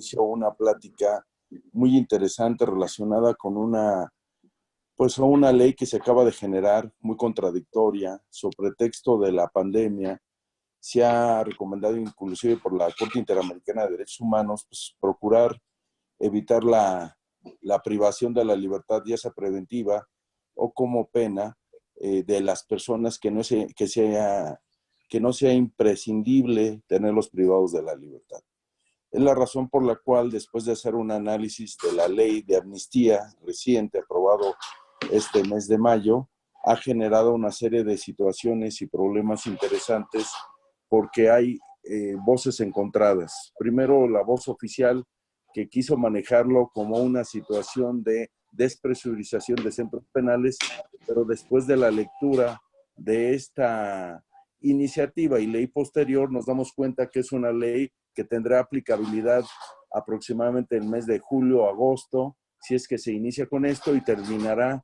inicio una plática muy interesante relacionada con una ley que se acaba de generar, muy contradictoria, sobre pretexto de la pandemia. Se ha recomendado inclusive por la Corte Interamericana de Derechos Humanos, pues, procurar evitar la privación de la libertad, ya sea preventiva o como pena, de las personas que no sea imprescindible tenerlos privados de la libertad. Es la razón por la cual, después de hacer un análisis de la ley de amnistía reciente, aprobado este mes de mayo, ha generado una serie de situaciones y problemas interesantes porque hay voces encontradas. Primero, la voz oficial, que quiso manejarlo como una situación de despresurización de centros penales, pero después de la lectura de esta iniciativa y ley posterior, nos damos cuenta que es una ley que tendrá aplicabilidad aproximadamente en el mes de julio o agosto, si es que se inicia con esto, y terminará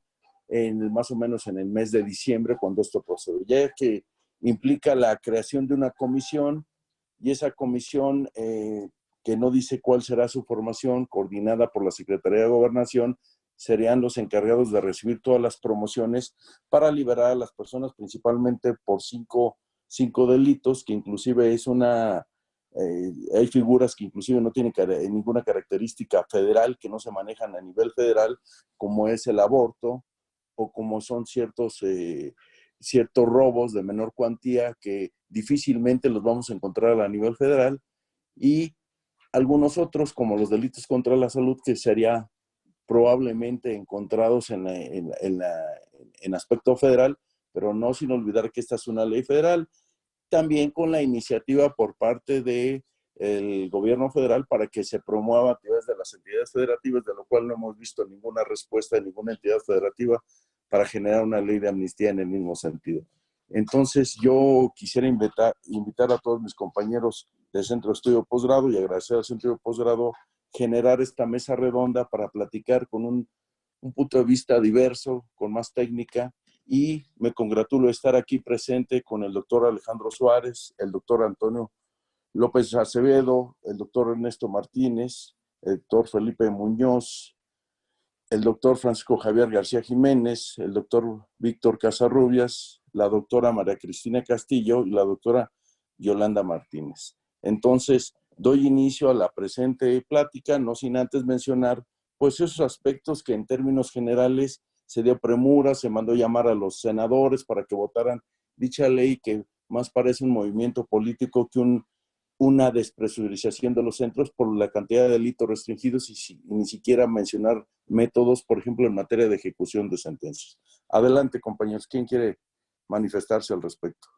más o menos en el mes de diciembre, cuando esto procede. Ya que implica la creación de una comisión, y esa comisión, que no dice cuál será su formación, coordinada por la Secretaría de Gobernación, serían los encargados de recibir todas las promociones para liberar a las personas, principalmente por cinco delitos, que inclusive hay figuras que inclusive no tienen ninguna característica federal, que no se manejan a nivel federal, como es el aborto, o como son ciertos robos de menor cuantía que difícilmente los vamos a encontrar a nivel federal, y algunos otros, como los delitos contra la salud, que sería probablemente encontrados en aspecto federal, pero no sin olvidar que esta es una ley federal, también con la iniciativa por parte del gobierno federal para que se promueva a través de las entidades federativas, de lo cual no hemos visto ninguna respuesta de ninguna entidad federativa para generar una ley de amnistía en el mismo sentido. Entonces, yo quisiera invitar a todos mis compañeros del Centro de Estudio Posgrado, y agradecer al Centro de Posgrado generar esta mesa redonda para platicar con un punto de vista diverso, con más técnica, y me congratulo de estar aquí presente con el doctor Alejandro Suárez, el doctor Antonio López Acevedo, el doctor Ernesto Martínez, el doctor Felipe Muñoz, el doctor Francisco Javier García Jiménez, el doctor Víctor Casarrubias, la doctora María Cristina Castillo y la doctora Yolanda Martínez. Entonces, doy inicio a la presente plática, no sin antes mencionar pues esos aspectos que en términos generales se dio premura, se mandó llamar a los senadores para que votaran dicha ley, que más parece un movimiento político que una despresurización de los centros por la cantidad de delitos restringidos, y ni siquiera mencionar métodos, por ejemplo, en materia de ejecución de sentencias. Adelante, compañeros. ¿Quién quiere manifestarse al respecto?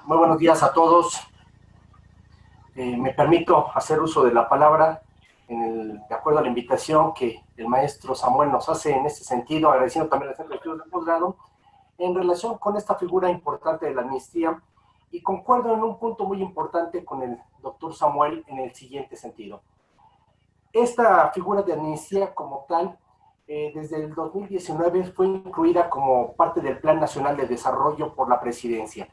Muy buenos días a todos. Me permito hacer uso de la palabra de acuerdo a la invitación que el maestro Samuel nos hace en este sentido, agradeciendo también al Centro de Estudios de Posgrado, en relación con esta figura importante de la amnistía, y concuerdo en un punto muy importante con el doctor Samuel en el siguiente sentido. Esta figura de amnistía como tal, desde el 2019 fue incluida como parte del Plan Nacional de Desarrollo por la Presidencia.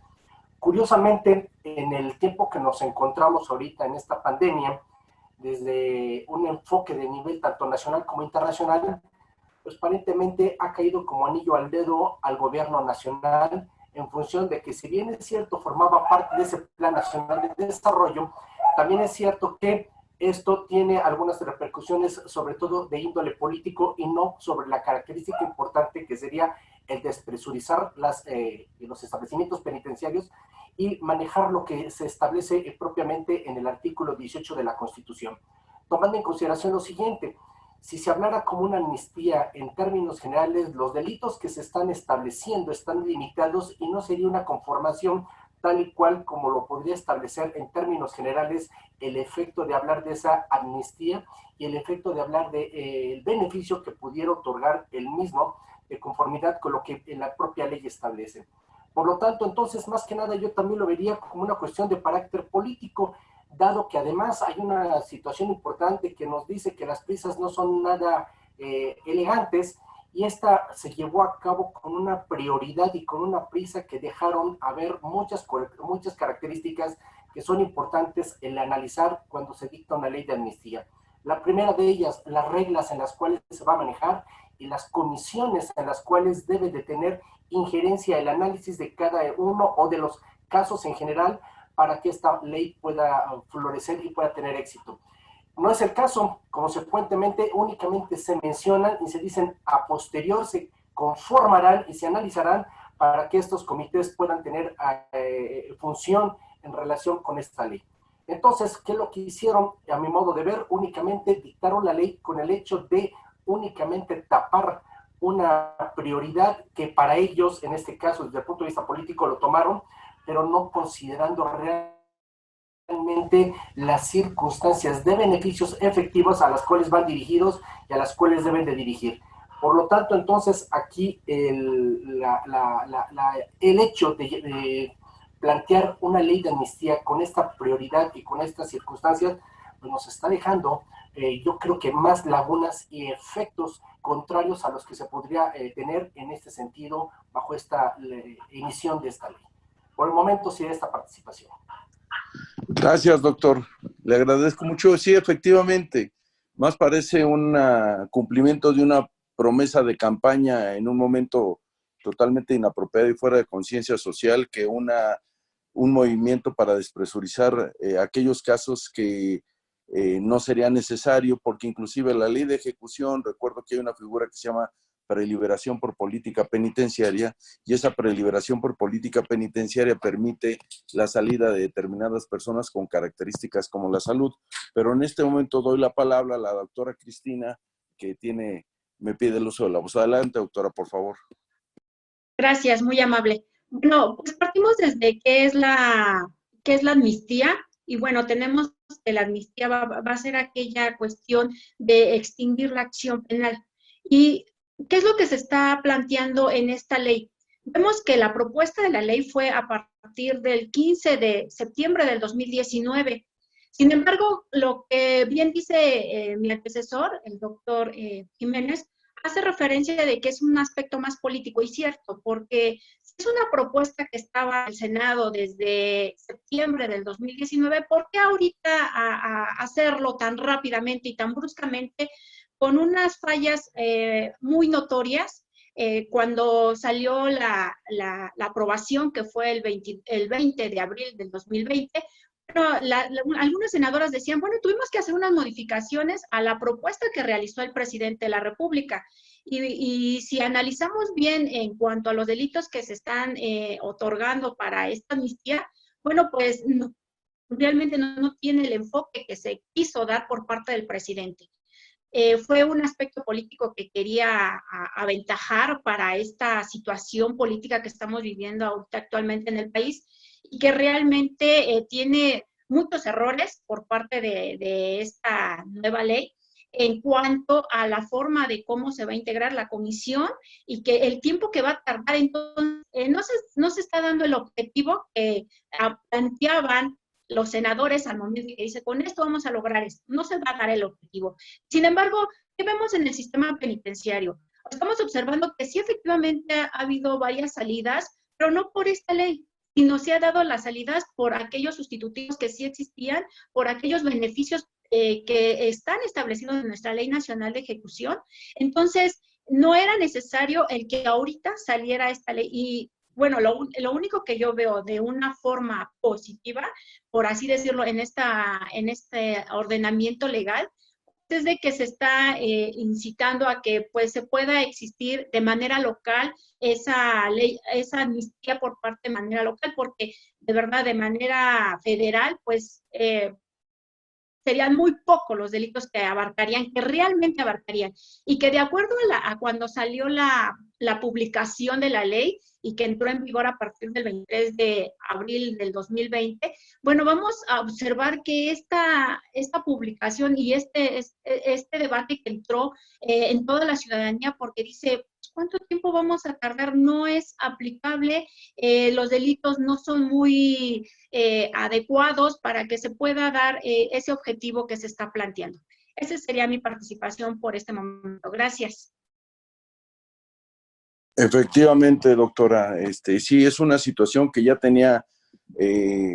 Curiosamente, en el tiempo que nos encontramos ahorita en esta pandemia, desde un enfoque de nivel tanto nacional como internacional, pues aparentemente ha caído como anillo al dedo al gobierno nacional, en función de que, si bien es cierto, formaba parte de ese Plan Nacional de Desarrollo, también es cierto que esto tiene algunas repercusiones, sobre todo de índole político, y no sobre la característica importante que sería el despresurizar los establecimientos penitenciarios y manejar lo que se establece propiamente en el artículo 18 de la Constitución. Tomando en consideración lo siguiente: si se hablara como una amnistía en términos generales, los delitos que se están estableciendo están limitados, y no sería una conformación tal y cual como lo podría establecer en términos generales el efecto de hablar de esa amnistía y el efecto de hablar del beneficio que pudiera otorgar el mismo, de conformidad con lo que la propia ley establece. Por lo tanto, entonces, más que nada, yo también lo vería como una cuestión de carácter político, dado que además hay una situación importante que nos dice que las prisas no son nada elegantes, y esta se llevó a cabo con una prioridad y con una prisa que dejaron a ver muchas características que son importantes el analizar cuando se dicta una ley de amnistía. La primera de ellas, las reglas en las cuales se va a manejar y las comisiones en las cuales debe de tener injerencia el análisis de cada uno o de los casos en general para que esta ley pueda florecer y pueda tener éxito. No es el caso, consecuentemente únicamente se mencionan y se dicen a posterior, se conformarán y se analizarán para que estos comités puedan tener función en relación con esta ley. Entonces, ¿qué es lo que hicieron? A mi modo de ver, únicamente dictaron la ley con el hecho de únicamente tapar una prioridad que para ellos, en este caso, desde el punto de vista político, lo tomaron, pero no considerando realmente las circunstancias de beneficios efectivos a las cuales van dirigidos y a las cuales deben de dirigir. Por lo tanto, entonces, aquí el hecho de plantear una ley de amnistía con esta prioridad y con estas circunstancias, pues nos está dejando, yo creo que más lagunas y efectos contrarios a los que se podría tener en este sentido bajo esta emisión de esta ley. Por el momento, sí, esta participación. Gracias, doctor. Le agradezco mucho. Sí, efectivamente, más parece un cumplimiento de una promesa de campaña en un momento totalmente inapropiado y fuera de conciencia social que un movimiento para despresurizar aquellos casos que no sería necesario, porque inclusive la ley de ejecución, recuerdo que hay una figura que se llama preliberación por política penitenciaria, y esa preliberación por política penitenciaria permite la salida de determinadas personas con características como la salud. Pero en este momento doy la palabra a la doctora Cristina, que me pide el uso de la voz. Adelante, doctora, por favor. Gracias, muy amable. Bueno, pues partimos desde qué es la amnistía, y bueno, tenemos que la amnistía va a ser aquella cuestión de extinguir la acción penal. ¿Y qué es lo que se está planteando en esta ley? Vemos que la propuesta de la ley fue a partir del 15 de septiembre del 2019. Sin embargo, lo que bien dice mi antecesor, el doctor Jiménez, hace referencia de que es un aspecto más político, y cierto, porque es una propuesta que estaba en el Senado desde septiembre del 2019, ¿por qué ahorita hacerlo tan rápidamente y tan bruscamente con unas fallas muy notorias? Cuando salió la aprobación, que fue el 20 de abril del 2020, bueno, algunas senadoras decían, bueno, tuvimos que hacer unas modificaciones a la propuesta que realizó el presidente de la República. Y si analizamos bien en cuanto a los delitos que se están otorgando para esta amnistía, bueno, pues no, realmente no tiene el enfoque que se quiso dar por parte del presidente. Fue un aspecto político que quería aventajar para esta situación política que estamos viviendo ahorita actualmente en el país, y que realmente tiene muchos errores por parte de esta nueva ley en cuanto a la forma de cómo se va a integrar la comisión, y que el tiempo que va a tardar. Entonces, no se está dando el objetivo que planteaban los senadores al momento de que dice, con esto vamos a lograr esto. No se va a dar el objetivo. Sin embargo, ¿qué vemos en el sistema penitenciario? Estamos observando que sí, efectivamente ha habido varias salidas, pero no por esta ley, sino se ha dado las salidas por aquellos sustitutivos que sí existían, por aquellos beneficios que están establecidos en nuestra Ley Nacional de Ejecución. Entonces, no era necesario el que ahorita saliera esta ley. Y bueno, lo único que yo veo de una forma positiva, por así decirlo, en este ordenamiento legal, es de que se está incitando a que pues se pueda existir de manera local esa ley, esa amnistía por parte de manera local, porque de verdad de manera federal pues serían muy pocos los delitos que abarcarían, que realmente abarcarían, y que de acuerdo a cuando salió la publicación de la ley y que entró en vigor a partir del 23 de abril del 2020, bueno, vamos a observar que esta publicación y este debate que entró en toda la ciudadanía, porque dice, ¿cuánto tiempo vamos a tardar? No es aplicable, los delitos no son muy adecuados para que se pueda dar ese objetivo que se está planteando. Esa sería mi participación por este momento. Gracias. Efectivamente, doctora, sí es una situación que ya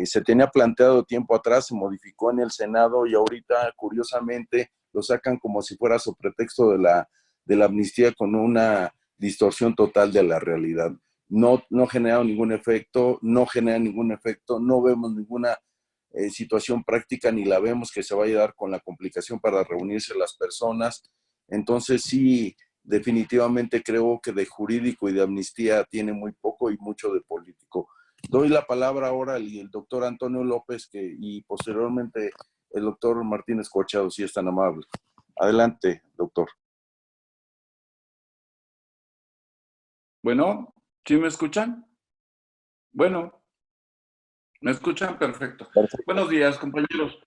se tenía planteado tiempo atrás, se modificó en el Senado y ahorita, curiosamente, lo sacan como si fuera su pretexto de la amnistía con una distorsión total de la realidad. No genera ningún efecto, no vemos ninguna situación práctica, ni la vemos que se vaya a dar con la complicación para reunirse las personas. Entonces sí, definitivamente creo que de jurídico y de amnistía tiene muy poco y mucho de político. Doy la palabra ahora al doctor Antonio López y posteriormente el doctor Martínez Corchado, si es tan amable. Adelante, doctor. Bueno, ¿sí me escuchan? Bueno, ¿me escuchan? Perfecto. Perfecto. Buenos días, compañeros.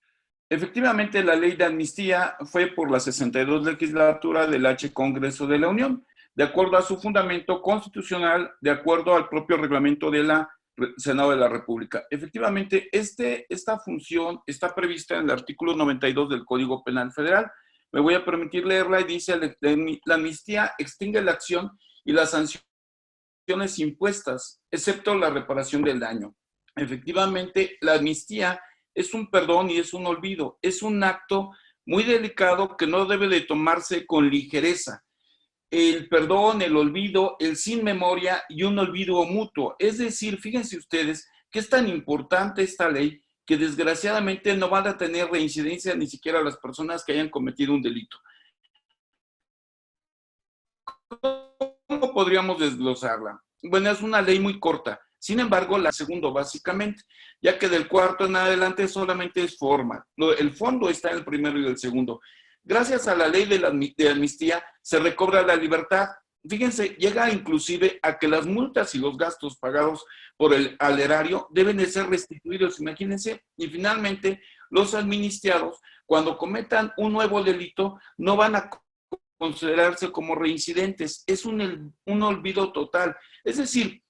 Efectivamente, la ley de amnistía fue por la 62 legislatura del H. Congreso de la Unión, de acuerdo a su fundamento constitucional, de acuerdo al propio reglamento de la Senado de la República. Efectivamente, esta función está prevista en el artículo 92 del Código Penal Federal. Me voy a permitir leerla y dice: la amnistía extingue la acción y las sanciones impuestas, excepto la reparación del daño. Efectivamente, la amnistía es un perdón y es un olvido, es un acto muy delicado que no debe de tomarse con ligereza. El perdón, el olvido, el sin memoria y un olvido mutuo. Es decir, fíjense ustedes que es tan importante esta ley que desgraciadamente no van a tener reincidencia ni siquiera las personas que hayan cometido un delito. ¿Cómo podríamos desglosarla? Bueno, es una ley muy corta. Sin embargo, la segundo básicamente, ya que del cuarto en adelante solamente es forma. El fondo está en el primero y el segundo. Gracias a la ley de amnistía se recobra la libertad. Fíjense, llega inclusive a que las multas y los gastos pagados al erario deben de ser restituidos, imagínense. Y finalmente, los amnistiados, cuando cometan un nuevo delito, no van a considerarse como reincidentes. Es un olvido total. Es decir,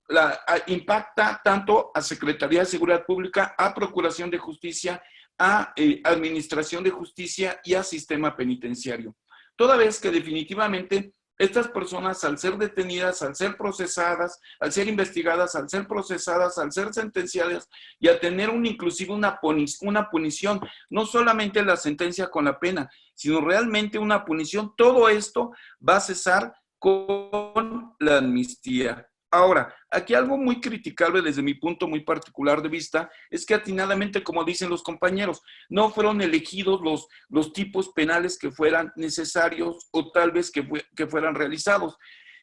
impacta tanto a Secretaría de Seguridad Pública, a Procuración de Justicia, a Administración de Justicia y a Sistema Penitenciario. Toda vez que definitivamente estas personas, al ser detenidas, al ser procesadas, al ser investigadas, al ser procesadas, al ser sentenciadas y a tener inclusive una punición, no solamente la sentencia con la pena, sino realmente una punición, todo esto va a cesar con la amnistía. Ahora, aquí algo muy criticable desde mi punto muy particular de vista es que atinadamente, como dicen los compañeros, no fueron elegidos los tipos penales que fueran necesarios o tal vez que fueran realizados.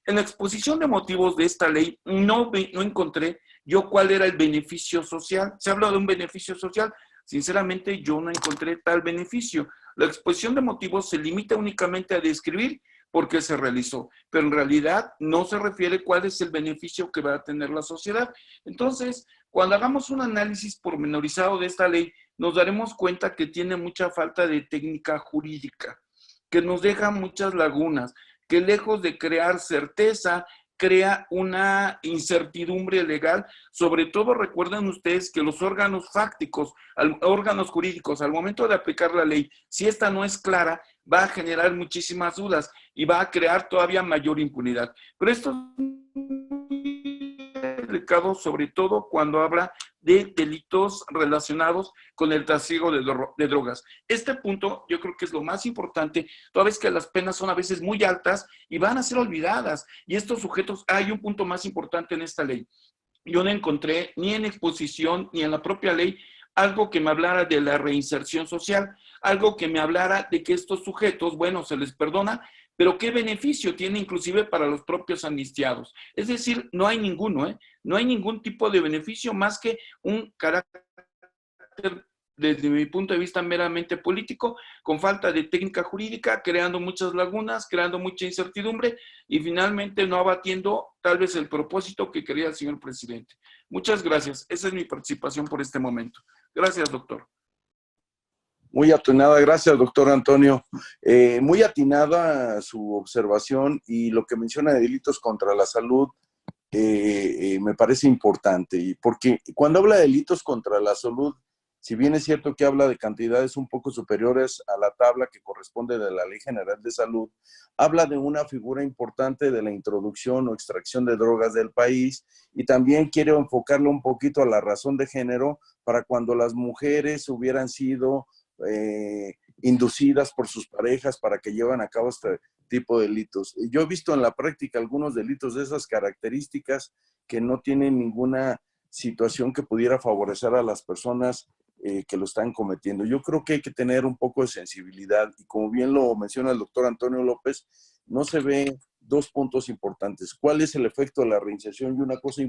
En la exposición de motivos de esta ley no encontré yo cuál era el beneficio social. Se habla de un beneficio social. Sinceramente, yo no encontré tal beneficio. La exposición de motivos se limita únicamente a describir por qué se realizó, pero en realidad no se refiere cuál es el beneficio que va a tener la sociedad. Entonces, cuando hagamos un análisis pormenorizado de esta ley, nos daremos cuenta que tiene mucha falta de técnica jurídica, que nos deja muchas lagunas, que lejos de crear certeza, crea una incertidumbre legal. Sobre todo, recuerden ustedes que los órganos fácticos, órganos jurídicos, al momento de aplicar la ley, si esta no es clara, va a generar muchísimas dudas y va a crear todavía mayor impunidad. Pero esto es muy delicado, sobre todo cuando habla de delitos relacionados con el trasiego de drogas. Este punto yo creo que es lo más importante, toda vez que las penas son a veces muy altas y van a ser olvidadas. Y estos sujetos, hay un punto más importante en esta ley. Yo no encontré ni en exposición ni en la propia ley algo que me hablara de la reinserción social, algo que me hablara de que estos sujetos, bueno, se les perdona, pero ¿qué beneficio tiene inclusive para los propios amnistiados? Es decir, no hay ninguno, no hay ningún tipo de beneficio más que un carácter, desde mi punto de vista, meramente político, con falta de técnica jurídica, creando muchas lagunas, creando mucha incertidumbre y finalmente no abatiendo tal vez el propósito que quería el señor presidente. Muchas gracias. Esa es mi participación por este momento. Gracias, doctor. Muy atinada, gracias, doctor Antonio. Muy atinada su observación y lo que menciona de delitos contra la salud me parece importante, porque cuando habla de delitos contra la salud Si bien es cierto que habla de cantidades un poco superiores a la tabla que corresponde de la Ley General de Salud, habla de una figura importante de la introducción o extracción de drogas del país, y también quiere enfocarlo un poquito a la razón de género para cuando las mujeres hubieran sido inducidas por sus parejas para que llevan a cabo este tipo de delitos. Yo he visto en la práctica algunos delitos de esas características que no tienen ninguna situación que pudiera favorecer a las personas que lo están cometiendo. Yo creo que hay que tener un poco de sensibilidad, y como bien lo menciona el doctor Antonio López, no se ve dos puntos importantes. ¿Cuál es el efecto de la reinserción? Y una cosa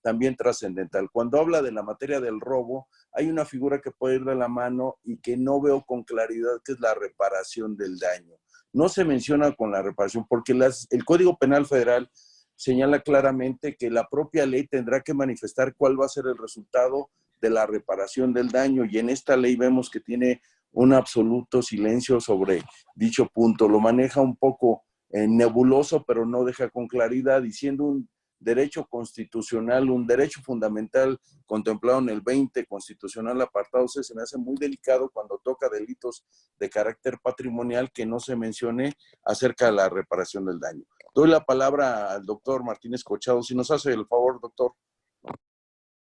también trascendental. Cuando habla de la materia del robo, hay una figura que puede ir de la mano y que no veo con claridad, que es la reparación del daño. No se menciona con la reparación porque el Código Penal Federal señala claramente que la propia ley tendrá que manifestar cuál va a ser el resultado de la reparación del daño, y en esta ley vemos que tiene un absoluto silencio sobre dicho punto. Lo maneja un poco nebuloso, pero no deja con claridad, diciendo un derecho constitucional, un derecho fundamental contemplado en el 20 constitucional apartado C. Se me hace muy delicado cuando toca delitos de carácter patrimonial que no se mencione acerca de la reparación del daño. Doy la palabra al doctor Martínez Cochado, si nos hace el favor, doctor.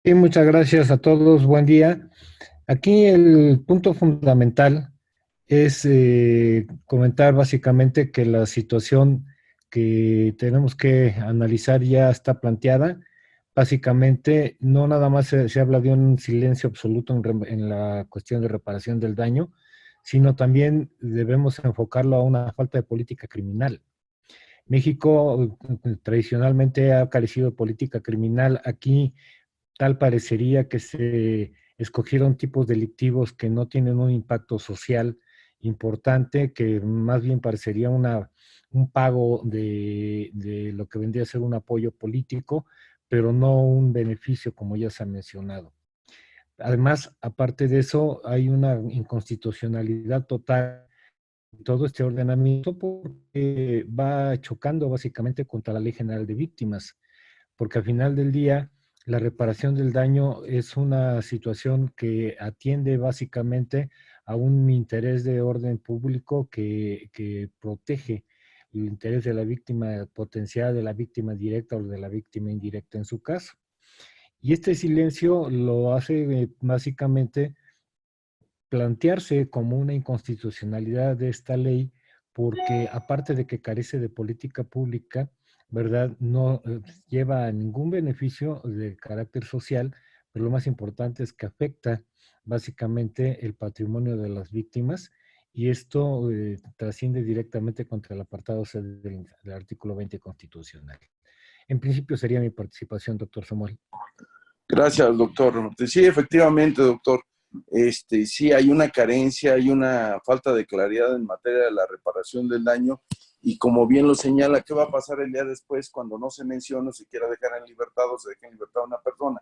Sí, muchas gracias a todos, buen día. Aquí el punto fundamental es comentar básicamente que la situación que tenemos que analizar ya está planteada. Básicamente, no nada más se habla de un silencio absoluto en la cuestión de reparación del daño, sino también debemos enfocarlo a una falta de política criminal. México tradicionalmente ha carecido de política criminal. Aquí tal parecería que se escogieron tipos delictivos que no tienen un impacto social importante, que más bien parecería un pago de lo que vendría a ser un apoyo político, pero no un beneficio, como ya se ha mencionado. Además, aparte de eso, hay una inconstitucionalidad total en todo este ordenamiento, porque va chocando básicamente contra la Ley General de Víctimas, porque al final del día la reparación del daño es una situación que atiende básicamente a un interés de orden público que protege el interés de la víctima potencial, de la víctima directa o de la víctima indirecta en su caso. Y este silencio lo hace básicamente plantearse como una inconstitucionalidad de esta ley, porque aparte de que carece de política pública, ¿verdad? No lleva a ningún beneficio de carácter social, pero lo más importante es que afecta básicamente el patrimonio de las víctimas, y esto trasciende directamente contra el apartado C del artículo 20 constitucional. En principio sería mi participación, doctor Samuel. Gracias, doctor. Sí, efectivamente, doctor. Sí, hay una carencia, hay una falta de claridad en materia de la reparación del daño, y como bien lo señala, ¿qué va a pasar el día después cuando no se menciona o se quiera dejar en libertad o se deje en libertad a una persona?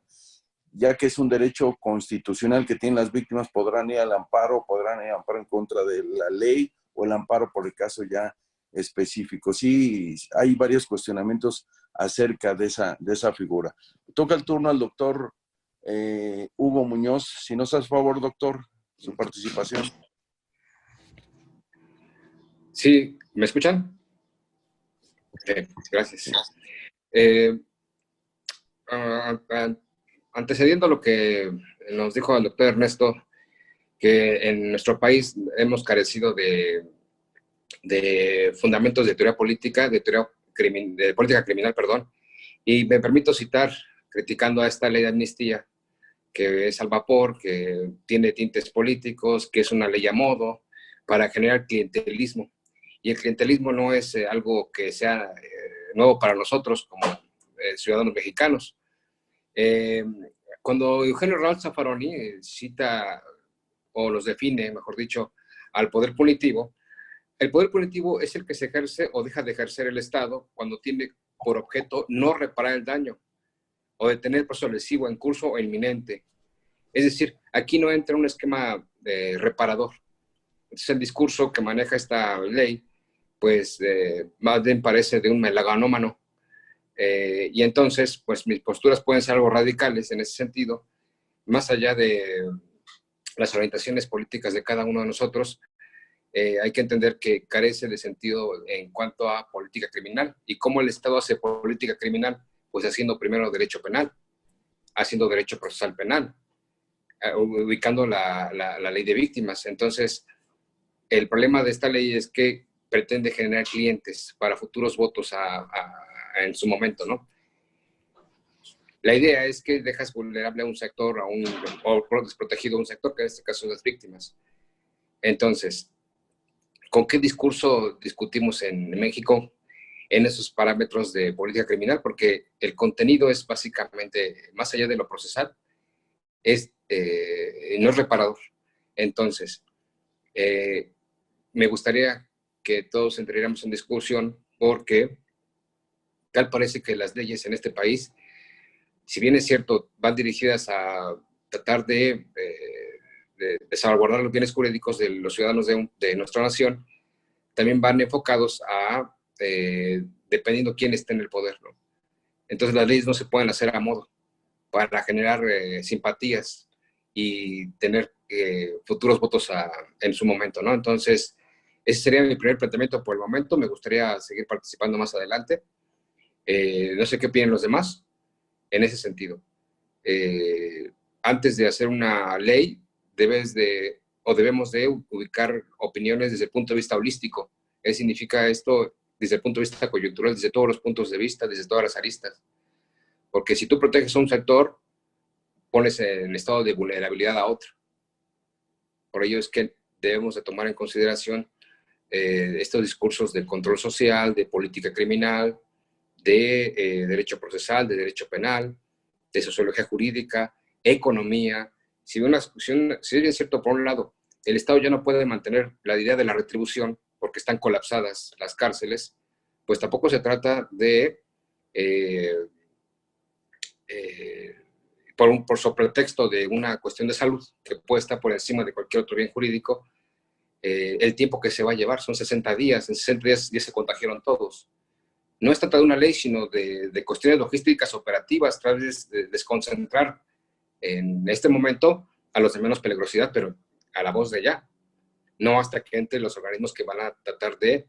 Ya que es un derecho constitucional que tienen las víctimas, podrán ir al amparo en contra de la ley, o el amparo por el caso ya específico. Sí, hay varios cuestionamientos acerca de esa figura. Toca el turno al doctor Hugo Muñoz. Si nos hace favor, doctor, su participación. Sí, ¿me escuchan? Gracias. Antecediendo a lo que nos dijo el doctor Ernesto, que en nuestro país hemos carecido de fundamentos de teoría política, de política criminal, perdón, y me permito citar, criticando a esta ley de amnistía, que es al vapor, que tiene tintes políticos, que es una ley a modo para generar clientelismo. Y el clientelismo no es algo que sea nuevo para nosotros como ciudadanos mexicanos. Cuando Eugenio Raúl Zaffaroni cita, o los define, mejor dicho, al poder punitivo, el poder punitivo es el que se ejerce o deja de ejercer el Estado cuando tiene por objeto no reparar el daño o detener el proceso lesivo en curso o inminente. Es decir, aquí no entra un esquema reparador. Entonces el discurso que maneja esta ley, pues más bien parece de un melaganómano. Y entonces, pues mis posturas pueden ser algo radicales en ese sentido, más allá de las orientaciones políticas de cada uno de nosotros, hay que entender que carece de sentido en cuanto a política criminal. ¿Y cómo el Estado hace política criminal? Pues haciendo primero derecho penal, haciendo derecho procesal penal, ubicando la ley de víctimas. Entonces, el problema de esta ley es que pretende generar clientes para futuros votos en su momento, ¿no? La idea es que dejas vulnerable a un sector, o desprotegido a un sector, que en este caso son las víctimas. Entonces, ¿con qué discurso discutimos en México en esos parámetros de política criminal? Porque el contenido es básicamente, más allá de lo procesal, no es reparador. Entonces, me gustaría que todos entráramos en discusión, porque tal parece que las leyes en este país, si bien es cierto, van dirigidas a tratar de salvaguardar los bienes jurídicos de los ciudadanos de nuestra nación, también van enfocados a, dependiendo quién esté en el poder, ¿no? Entonces las leyes no se pueden hacer a modo para generar simpatías y tener futuros votos en su momento, ¿no? Entonces, ese sería mi primer planteamiento por el momento. Me gustaría seguir participando más adelante. No sé qué opinan los demás en ese sentido. Antes de hacer una ley, debemos de ubicar opiniones desde el punto de vista holístico. ¿Qué significa esto? Desde el punto de vista coyuntural, desde todos los puntos de vista, desde todas las aristas. Porque si tú proteges a un sector, pones en estado de vulnerabilidad a otro. Por ello es que debemos de tomar en consideración estos discursos de control social, de política criminal, de derecho procesal, de derecho penal, de sociología jurídica, economía. Si es cierto, por un lado, el Estado ya no puede mantener la idea de la retribución porque están colapsadas las cárceles, pues tampoco se trata de, por sobretexto de una cuestión de salud que puede estar por encima de cualquier otro bien jurídico, el tiempo que se va a llevar son 60 días. En 60 días ya se contagiaron todos. No es trata de una ley, sino de cuestiones logísticas operativas, tras de desconcentrar en este momento a los de menos peligrosidad, pero a la voz de ya. No hasta que entren los organismos que van a tratar de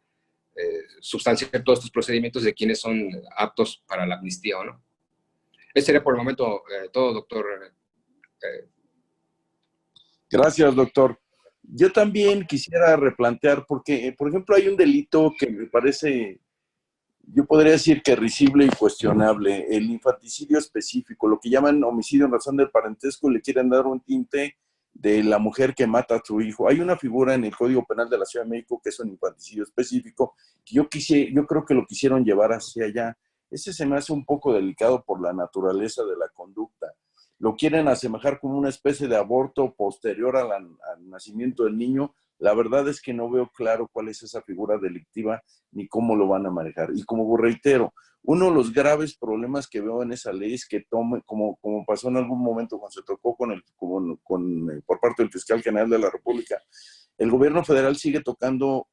sustanciar todos estos procedimientos de quienes son aptos para la amnistía o no. Ese sería por el momento todo, doctor. Gracias, doctor. Yo también quisiera replantear, porque, por ejemplo, hay un delito que me parece, yo podría decir que risible y cuestionable, el infanticidio específico, lo que llaman homicidio en razón del parentesco, le quieren dar un tinte de la mujer que mata a su hijo. Hay una figura en el Código Penal de la Ciudad de México que es un infanticidio específico, que yo creo que lo quisieron llevar hacia allá. Ese se me hace un poco delicado por la naturaleza de la conducta. Lo quieren asemejar como una especie de aborto posterior al nacimiento del niño. La verdad es que no veo claro cuál es esa figura delictiva ni cómo lo van a manejar. Y como reitero, uno de los graves problemas que veo en esa ley es que como pasó en algún momento cuando se tocó por parte del fiscal general de la República, el gobierno federal sigue tocando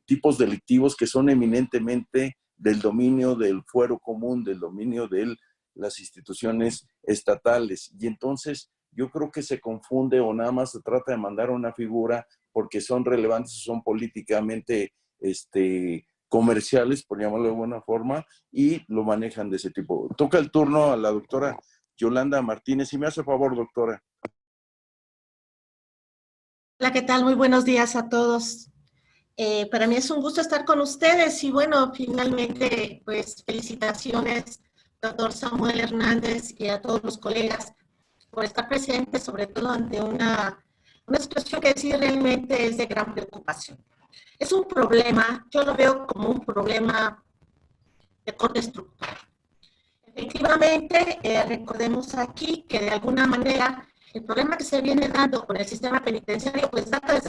tipos delictivos que son eminentemente del dominio del fuero común, del dominio de las instituciones estatales. Y entonces yo creo que se confunde o nada más se trata de mandar una figura porque son relevantes o son políticamente comerciales, por llamarlo de buena forma, y lo manejan de ese tipo. Toca el turno a la doctora Yolanda Martínez. Si me hace favor, doctora. Hola, ¿qué tal? Muy buenos días a todos. Para mí es un gusto estar con ustedes y bueno, finalmente, pues felicitaciones, doctor Samuel Hernández y a todos los colegas por estar presentes, sobre todo ante una situación que sí realmente es de gran preocupación. Es un problema, yo lo veo como un problema de corte estructural. Efectivamente, recordemos aquí que de alguna manera el problema que se viene dando con el sistema penitenciario pues data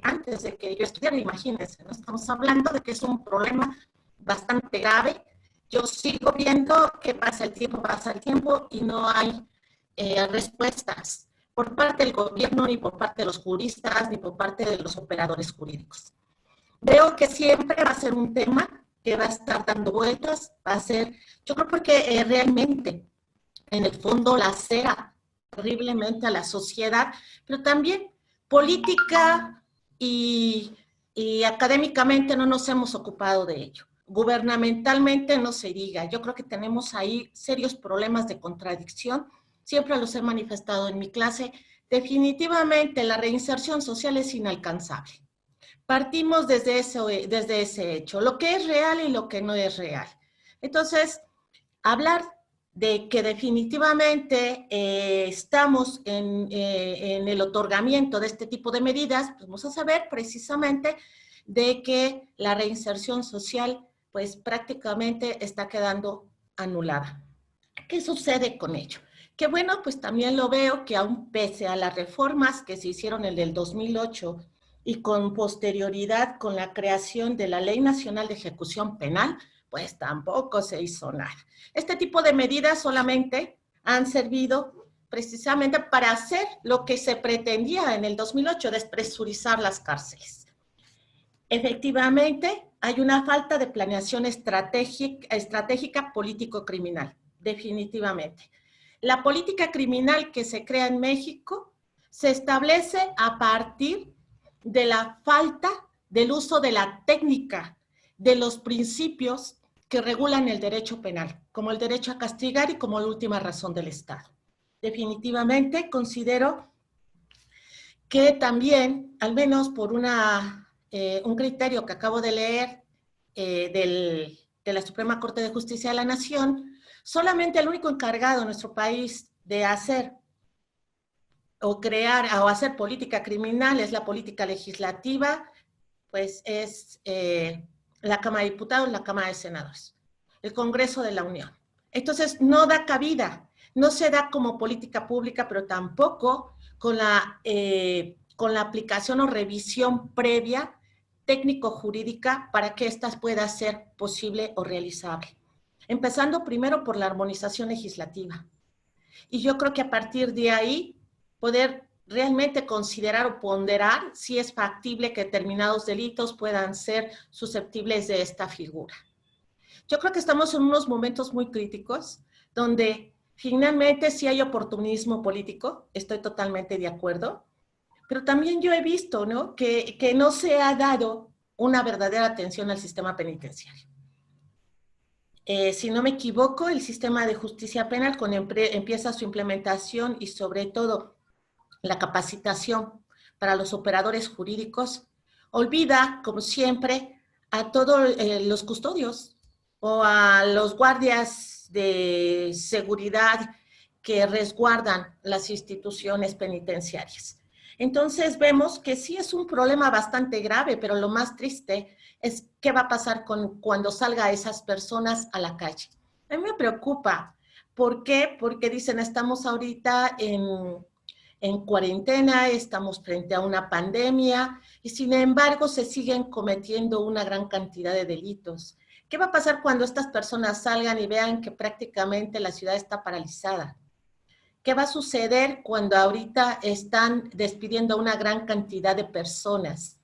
antes de que yo estudiara, imagínense, ¿no? Estamos hablando de que es un problema bastante grave. Yo sigo viendo que pasa el tiempo y no hay respuestas por parte del gobierno, ni por parte de los juristas, ni por parte de los operadores jurídicos. Veo que siempre va a ser un tema que va a estar dando vueltas, yo creo porque realmente, en el fondo, la cera terriblemente a la sociedad, pero también política y académicamente no nos hemos ocupado de ello. Gubernamentalmente no se diga. Yo creo que tenemos ahí serios problemas de contradicción. Siempre los he manifestado en mi clase. Definitivamente la reinserción social es inalcanzable. Partimos desde ese hecho, lo que es real y lo que no es real. Entonces, hablar de que definitivamente estamos en el otorgamiento de este tipo de medidas, pues vamos a saber precisamente de que la reinserción social pues prácticamente está quedando anulada. ¿Qué sucede con ello? Que bueno, pues también lo veo que aún pese a las reformas que se hicieron en el 2008 y con posterioridad con la creación de la Ley Nacional de Ejecución Penal, pues tampoco se hizo nada. Este tipo de medidas solamente han servido precisamente para hacer lo que se pretendía en el 2008, despresurizar las cárceles. Efectivamente, hay una falta de planeación estratégica político-criminal, definitivamente. La política criminal que se crea en México se establece a partir de la falta del uso de la técnica, de los principios que regulan el derecho penal, como el derecho a castigar y como la última razón del Estado. Definitivamente considero que también, al menos por un criterio que acabo de leer de la Suprema Corte de Justicia de la Nación, solamente el único encargado en nuestro país de hacer o crear o hacer política criminal es la política legislativa, pues es la Cámara de Diputados, la Cámara de Senadores, el Congreso de la Unión. Entonces, no da cabida, no se da como política pública, pero tampoco con la aplicación o revisión previa técnico-jurídica para que ésta pueda ser posible o realizable. Empezando primero por la armonización legislativa. Y yo creo que a partir de ahí poder realmente considerar o ponderar si es factible que determinados delitos puedan ser susceptibles de esta figura. Yo creo que estamos en unos momentos muy críticos donde finalmente sí hay oportunismo político, estoy totalmente de acuerdo, pero también yo he visto, ¿no?, que no se ha dado una verdadera atención al sistema penitenciario. Si no me equivoco, el sistema de justicia penal cuando empieza su implementación y sobre todo la capacitación para los operadores jurídicos, olvida, como siempre, a todos los custodios o a los guardias de seguridad que resguardan las instituciones penitenciarias. Entonces vemos que sí es un problema bastante grave, pero lo más triste es qué va a pasar cuando salga esas personas a la calle. A mí me preocupa. ¿Por qué? Porque dicen, estamos ahorita en cuarentena, estamos frente a una pandemia y sin embargo se siguen cometiendo una gran cantidad de delitos. ¿Qué va a pasar cuando estas personas salgan y vean que prácticamente la ciudad está paralizada? ¿Qué va a suceder cuando ahorita están despidiendo a una gran cantidad de personas?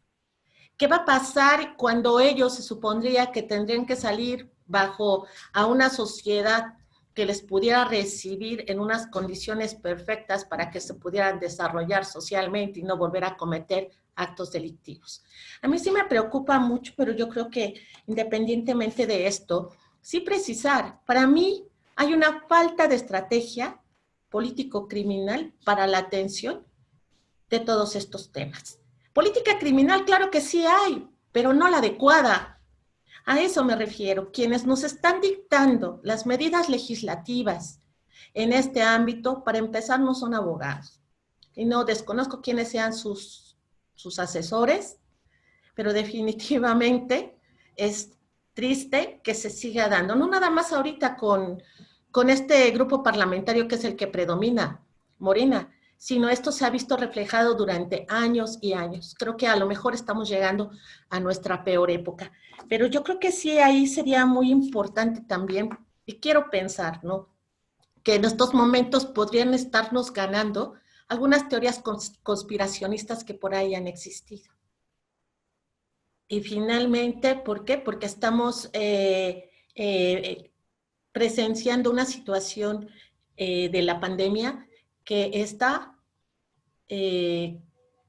¿Qué va a pasar cuando ellos se supondría que tendrían que salir bajo a una sociedad que les pudiera recibir en unas condiciones perfectas para que se pudieran desarrollar socialmente y no volver a cometer actos delictivos? A mí sí me preocupa mucho, pero yo creo que independientemente de esto, sí precisar, para mí hay una falta de estrategia político-criminal para la atención de todos estos temas. Política criminal, claro que sí hay, pero no la adecuada. A eso me refiero. Quienes nos están dictando las medidas legislativas en este ámbito, para empezar, no son abogados. Y no desconozco quiénes sean sus asesores, pero definitivamente es triste que se siga dando. No nada más ahorita con este grupo parlamentario que es el que predomina, Morena, sino esto se ha visto reflejado durante años y años. Creo que a lo mejor estamos llegando a nuestra peor época, pero yo creo que sí, ahí sería muy importante también, y quiero pensar, ¿no?, que en estos momentos podrían estarnos ganando algunas teorías conspiracionistas que por ahí han existido. Y finalmente, ¿por qué? Porque estamos presenciando una situación de la pandemia que está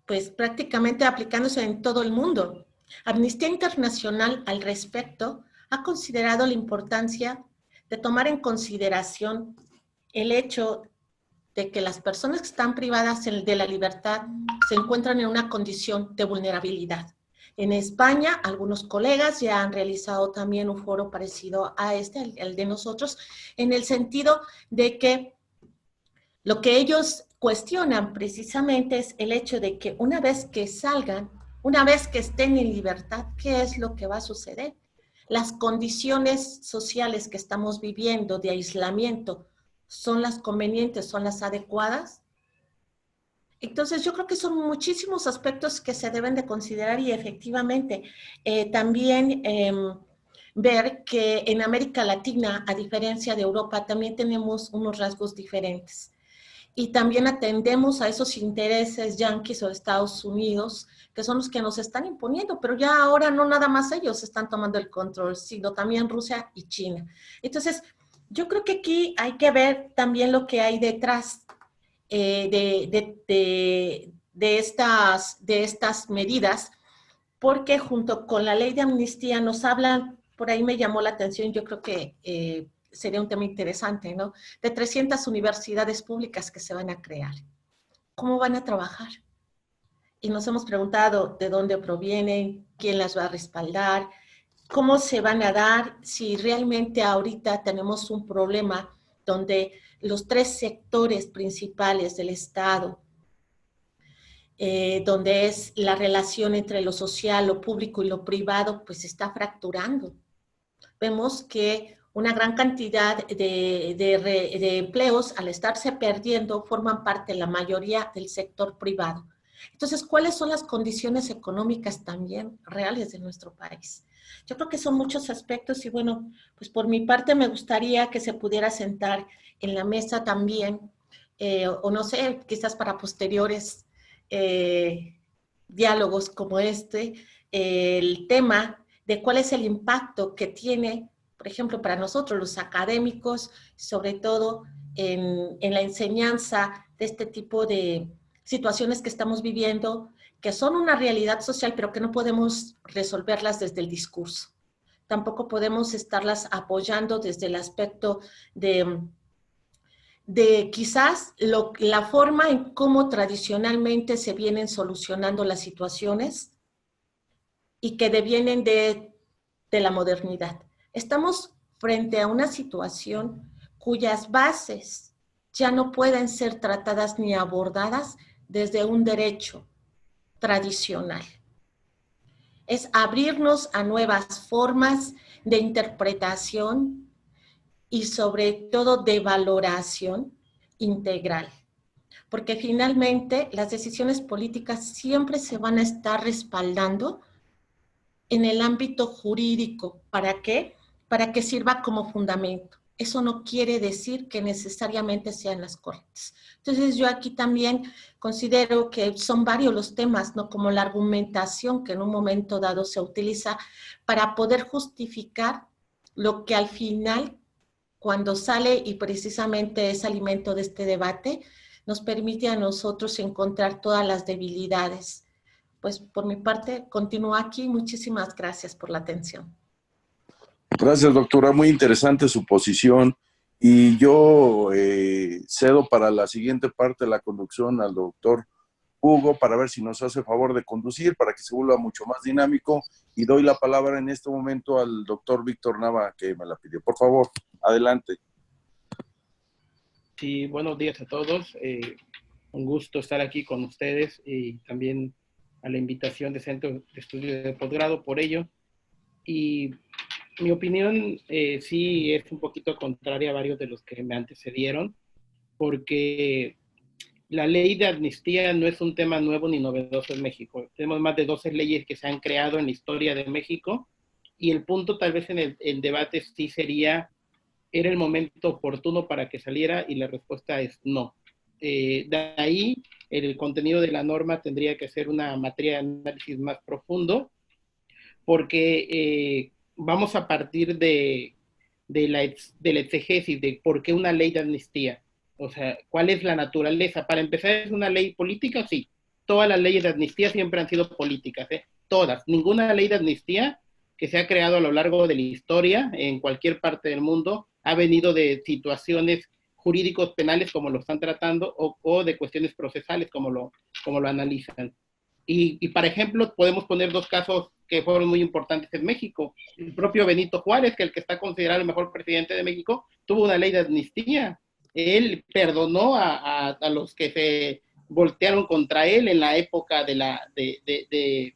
pues prácticamente aplicándose en todo el mundo. Amnistía Internacional al respecto ha considerado la importancia de tomar en consideración el hecho de que las personas que están privadas de la libertad se encuentran en una condición de vulnerabilidad. En España, algunos colegas ya han realizado también un foro parecido a este, el de nosotros, en el sentido de que lo que ellos cuestionan precisamente es el hecho de que una vez que salgan, una vez que estén en libertad, ¿qué es lo que va a suceder? Las condiciones sociales que estamos viviendo de aislamiento, ¿son las convenientes, son las adecuadas? Entonces, yo creo que son muchísimos aspectos que se deben de considerar y efectivamente también ver que en América Latina, a diferencia de Europa, también tenemos unos rasgos diferentes. Y también atendemos a esos intereses yanquis o de Estados Unidos, que son los que nos están imponiendo, pero ya ahora no nada más ellos están tomando el control, sino también Rusia y China. Entonces, yo creo que aquí hay que ver también lo que hay detrás de estas medidas, porque junto con la ley de amnistía nos hablan, por ahí me llamó la atención, yo creo que sería un tema interesante, ¿no? De 300 universidades públicas que se van a crear. ¿Cómo van a trabajar? Y nos hemos preguntado de dónde provienen, quién las va a respaldar, cómo se van a dar, si realmente ahorita tenemos un problema donde los 3 sectores principales del Estado, donde es la relación entre lo social, lo público y lo privado, pues se está fracturando. Vemos que una gran cantidad de empleos, al estarse perdiendo, forman parte de la mayoría del sector privado. Entonces, ¿cuáles son las condiciones económicas también reales de nuestro país? Yo creo que son muchos aspectos y bueno, pues por mi parte me gustaría que se pudiera sentar en la mesa también, o no sé, quizás para posteriores diálogos como este, el tema de cuál es el impacto que tiene, por ejemplo, para nosotros los académicos, sobre todo en la enseñanza de este tipo de situaciones que estamos viviendo, que son una realidad social, pero que no podemos resolverlas desde el discurso. Tampoco podemos estarlas apoyando desde el aspecto de quizás la forma en cómo tradicionalmente se vienen solucionando las situaciones y que devienen de la modernidad. Estamos frente a una situación cuyas bases ya no pueden ser tratadas ni abordadas desde un derecho tradicional. Es abrirnos a nuevas formas de interpretación y sobre todo de valoración integral. Porque finalmente las decisiones políticas siempre se van a estar respaldando en el ámbito jurídico. ¿Para qué? Para que sirva como fundamento. Eso no quiere decir que necesariamente sean las cortes. Entonces yo aquí también considero que son varios los temas, ¿no? Como la argumentación que en un momento dado se utiliza para poder justificar lo que al final, cuando sale y precisamente es alimento de este debate, nos permite a nosotros encontrar todas las debilidades. Pues por mi parte, continúo aquí. Muchísimas gracias por la atención. Gracias, doctora. Muy interesante su posición. Y yo cedo para la siguiente parte de la conducción al doctor Hugo para ver si nos hace favor de conducir para que se vuelva mucho más dinámico. Y doy la palabra en este momento al doctor Víctor Nava, que me la pidió. Por favor, adelante. Sí, buenos días a todos. Un gusto estar aquí con ustedes y también a la invitación de Centro de Estudios de Posgrado por ello. Y mi opinión sí es un poquito contraria a varios de los que me antecedieron, porque la ley de amnistía no es un tema nuevo ni novedoso en México. Tenemos más de 12 leyes que se han creado en la historia de México y el punto tal vez en el debate sí sería, ¿era el momento oportuno para que saliera? Y la respuesta es no. De ahí, el contenido de la norma tendría que ser una materia de análisis más profundo, porque vamos a partir de la exegesis de por qué una ley de amnistía. O sea, ¿cuál es la naturaleza? Para empezar, ¿es una ley política? Sí. Todas las leyes de amnistía siempre han sido políticas, ¿eh? Todas. Ninguna ley de amnistía que se ha creado a lo largo de la historia, en cualquier parte del mundo, ha venido de situaciones jurídicos penales como lo están tratando o de cuestiones procesales como lo analizan. Y, por ejemplo, podemos poner dos casos que fueron muy importantes en México. El propio Benito Juárez, que el que está considerado el mejor presidente de México, tuvo una ley de amnistía. Él perdonó a los que se voltearon contra él en la época de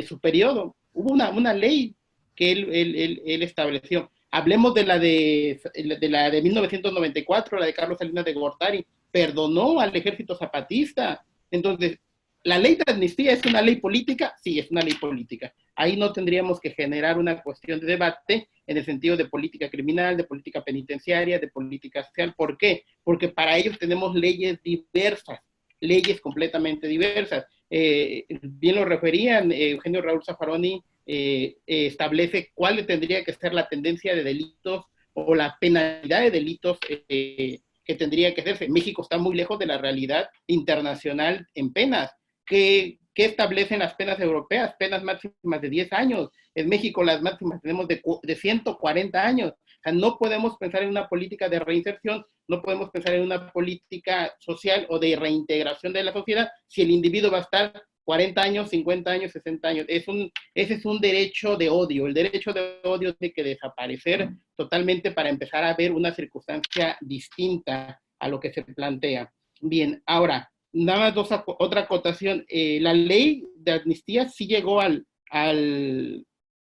su periodo. Hubo una ley que él estableció. Hablemos de la de 1994, la de Carlos Salinas de Gortari. Perdonó al ejército zapatista. Entonces, ¿la ley de amnistía es una ley política? Sí, es una ley política. Ahí no tendríamos que generar una cuestión de debate en el sentido de política criminal, de política penitenciaria, de política social. ¿Por qué? Porque para ellos tenemos leyes diversas, leyes completamente diversas. Bien lo referían, Eugenio Raúl Zaffaroni establece cuál tendría que ser la tendencia de delitos o la penalidad de delitos que tendría que hacerse. México está muy lejos de la realidad internacional en penas. ¿Qué establecen las penas europeas? Penas máximas de 10 años. En México las máximas tenemos de 140 años. O sea, no podemos pensar en una política de reinserción, no podemos pensar en una política social o de reintegración de la sociedad si el individuo va a estar 40 años, 50 años, 60 años. Ese es un derecho de odio. El derecho de odio tiene que desaparecer totalmente para empezar a ver una circunstancia distinta a lo que se plantea. Bien, ahora, nada más otra acotación. La ley de amnistía sí llegó a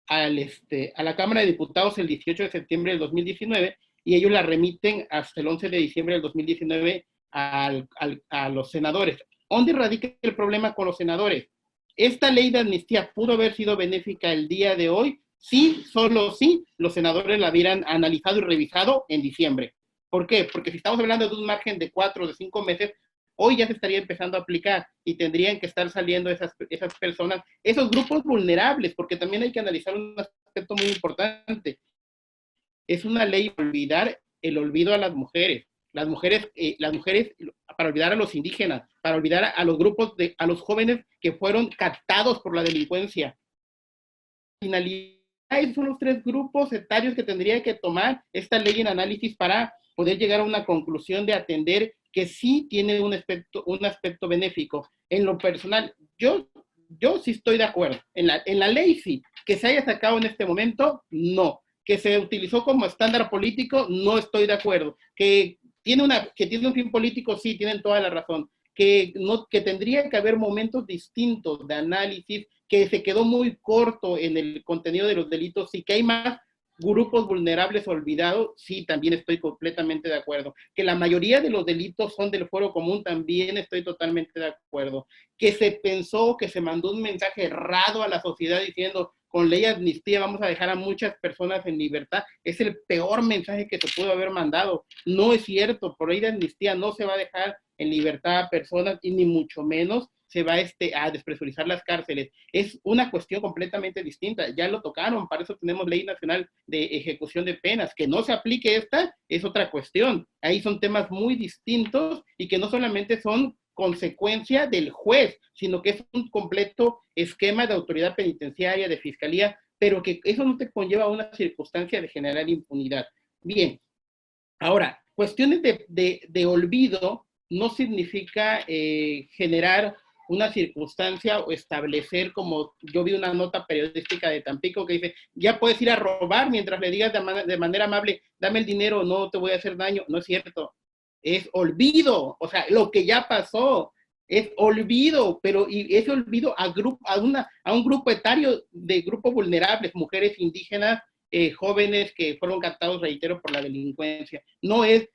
la Cámara de Diputados el 18 de septiembre del 2019 y ellos la remiten hasta el 11 de diciembre del 2019 a los senadores. ¿Dónde radica el problema con los senadores? ¿Esta ley de amnistía pudo haber sido benéfica el día de hoy? Sí, solo sí, los senadores la hubieran analizado y revisado en diciembre. ¿Por qué? Porque si estamos hablando de un margen de 4 o de 5 meses, hoy ya se estaría empezando a aplicar y tendrían que estar saliendo esas personas, esos grupos vulnerables, porque también hay que analizar un aspecto muy importante. Es una ley para olvidar el olvido a las mujeres. Las mujeres, para olvidar a los indígenas, para olvidar a los grupos, a los jóvenes que fueron captados por la delincuencia. Esos son los 3 grupos etarios que tendría que tomar esta ley en análisis para poder llegar a una conclusión de atender que sí tiene un aspecto benéfico. En lo personal, yo sí estoy de acuerdo. En la ley sí. Que se haya sacado en este momento, no. Que se utilizó como estándar político, no estoy de acuerdo. Que tiene un fin político, sí, tienen toda la razón. Que tendría que haber momentos distintos de análisis, que se quedó muy corto en el contenido de los delitos y que hay más grupos vulnerables olvidados, sí, también estoy completamente de acuerdo. Que la mayoría de los delitos son del fuero común, también estoy totalmente de acuerdo. Que se pensó, que se mandó un mensaje errado a la sociedad diciendo, con ley de amnistía vamos a dejar a muchas personas en libertad, es el peor mensaje que se pudo haber mandado. No es cierto, por ley de amnistía no se va a dejar en libertad a personas y ni mucho menos se va a despresurizar las cárceles. Es una cuestión completamente distinta. Ya lo tocaron, para eso tenemos Ley Nacional de Ejecución de Penas. Que no se aplique esta es otra cuestión. Ahí son temas muy distintos y que no solamente son consecuencia del juez, sino que es un completo esquema de autoridad penitenciaria, de fiscalía, pero que eso no te conlleva a una circunstancia de generar impunidad. Bien, ahora, cuestiones de olvido no significa generar una circunstancia o establecer, como yo vi una nota periodística de Tampico que dice, ya puedes ir a robar mientras le digas de manera amable, dame el dinero, no te voy a hacer daño. No es cierto, es olvido, o sea, lo que ya pasó es olvido, pero y ese olvido a un grupo etario de grupos vulnerables, mujeres indígenas, jóvenes que fueron captados, reitero, por la delincuencia. No es,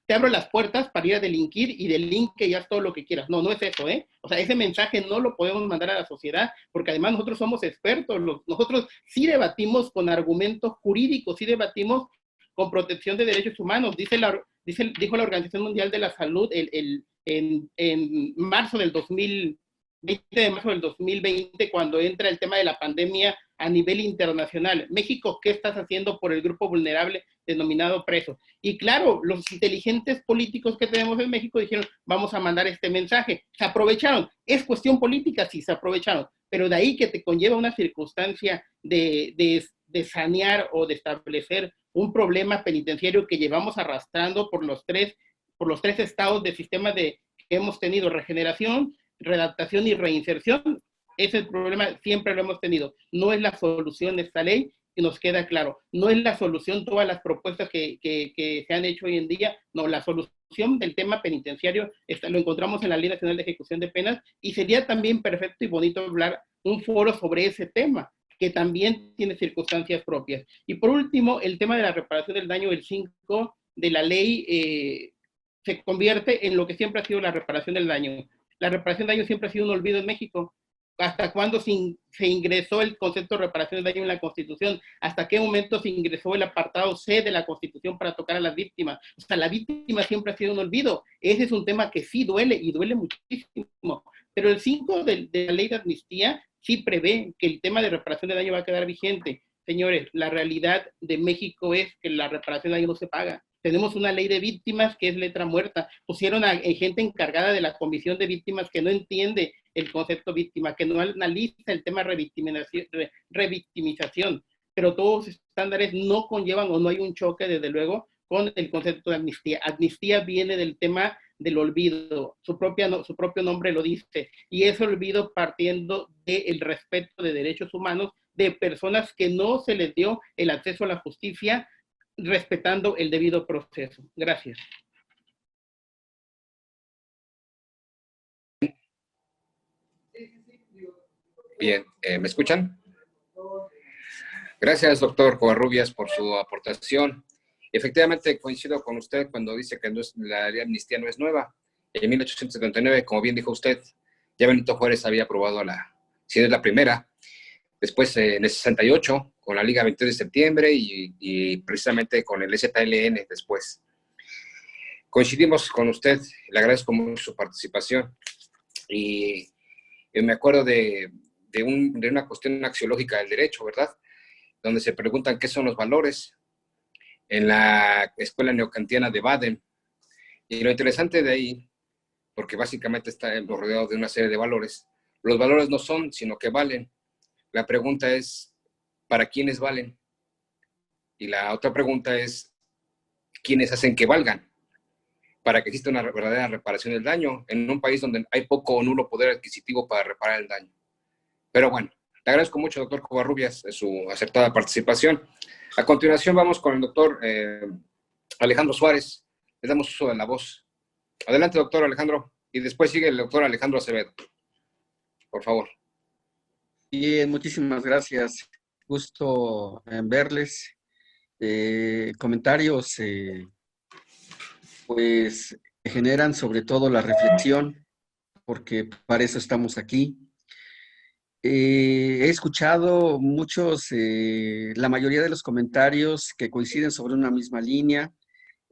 te abro las puertas para ir a delinquir y delinque y haz todo lo que quieras. No, no es eso, ¿eh? O sea, ese mensaje no lo podemos mandar a la sociedad porque además nosotros somos expertos, nosotros sí debatimos con argumentos jurídicos, sí debatimos con protección de derechos humanos. Dijo la Organización Mundial de la Salud en marzo del 2000, 20 de marzo del 2020, cuando entra el tema de la pandemia a nivel internacional. México, ¿qué estás haciendo por el grupo vulnerable denominado preso? Y claro, los inteligentes políticos que tenemos en México dijeron, vamos a mandar este mensaje. Se aprovecharon. Es cuestión política, sí, se aprovecharon. Pero de ahí que te conlleva una circunstancia de sanear o de establecer un problema penitenciario que llevamos arrastrando por los tres estados de sistema que hemos tenido: regeneración, readaptación y reinserción. Ese problema siempre lo hemos tenido. No es la solución de esta ley, y nos queda claro. No es la solución todas las propuestas que se han hecho hoy en día. No, la solución del tema penitenciario lo encontramos en la Ley Nacional de Ejecución de Penas, y sería también perfecto y bonito hablar un foro sobre ese tema, que también tiene circunstancias propias. Y por último, el tema de la reparación del daño, el 5 de la ley, se convierte en lo que siempre ha sido la reparación del daño. La reparación del daño siempre ha sido un olvido en México. ¿Hasta cuándo se ingresó el concepto de reparación del daño en la Constitución? ¿Hasta qué momento se ingresó el apartado C de la Constitución para tocar a las víctimas? O sea, la víctima siempre ha sido un olvido. Ese es un tema que sí duele, y duele muchísimo. Pero el 5 de la ley de amnistía sí prevé que el tema de reparación de daño va a quedar vigente. Señores, la realidad de México es que la reparación de daño no se paga. Tenemos una ley de víctimas que es letra muerta. Pusieron a gente encargada de la comisión de víctimas que no entiende el concepto víctima, que no analiza el tema revictimización. Pero todos los estándares no conllevan, o no hay un choque, desde luego, con el concepto de amnistía. Amnistía viene del tema del olvido, su propio nombre lo dice, y ese olvido partiendo del respeto de derechos humanos de personas que no se les dio el acceso a la justicia, respetando el debido proceso. Gracias. Bien, ¿me escuchan? Gracias, doctor Covarrubias, por su aportación. Efectivamente, coincido con usted cuando dice que la ley de amnistía no es nueva. En 1879, como bien dijo usted, ya Benito Juárez había aprobado si no es la primera. Después, en el 68, con la Liga 22 de septiembre y precisamente con el ZLN después. Coincidimos con usted, le agradezco mucho su participación. Y me acuerdo de una cuestión axiológica del derecho, ¿verdad? Donde se preguntan qué son los valores en la escuela neocantiana de Baden. Y lo interesante de ahí, porque básicamente está rodeado de una serie de valores, los valores no son, sino que valen. La pregunta es, ¿para quiénes valen? Y la otra pregunta es, ¿quiénes hacen que valgan? Para que exista una verdadera reparación del daño en un país donde hay poco o nulo poder adquisitivo para reparar el daño. Pero bueno, le agradezco mucho, doctor Covarrubias, su acertada participación. A continuación vamos con el doctor Alejandro Suárez. Le damos uso de la voz. Adelante, doctor Alejandro. Y después sigue el doctor Alejandro Acevedo. Por favor. Bien, muchísimas gracias. Gusto en verles. Comentarios, pues, que generan sobre todo la reflexión, porque para eso estamos aquí. He escuchado la mayoría de los comentarios que coinciden sobre una misma línea.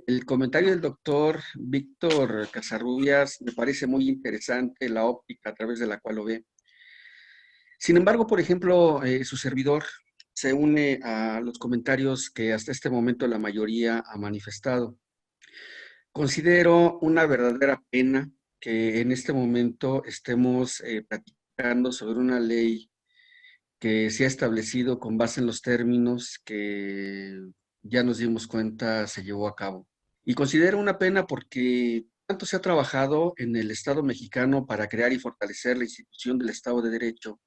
El comentario del doctor Víctor Casarrubias me parece muy interesante, la óptica a través de la cual lo ve. Sin embargo, por ejemplo, su servidor se une a los comentarios que hasta este momento la mayoría ha manifestado. Considero una verdadera pena que en este momento estemos platicando sobre una ley que se ha establecido con base en los términos que ya nos dimos cuenta se llevó a cabo. Y considero una pena porque tanto se ha trabajado en el Estado mexicano para crear y fortalecer la institución del Estado de Derecho,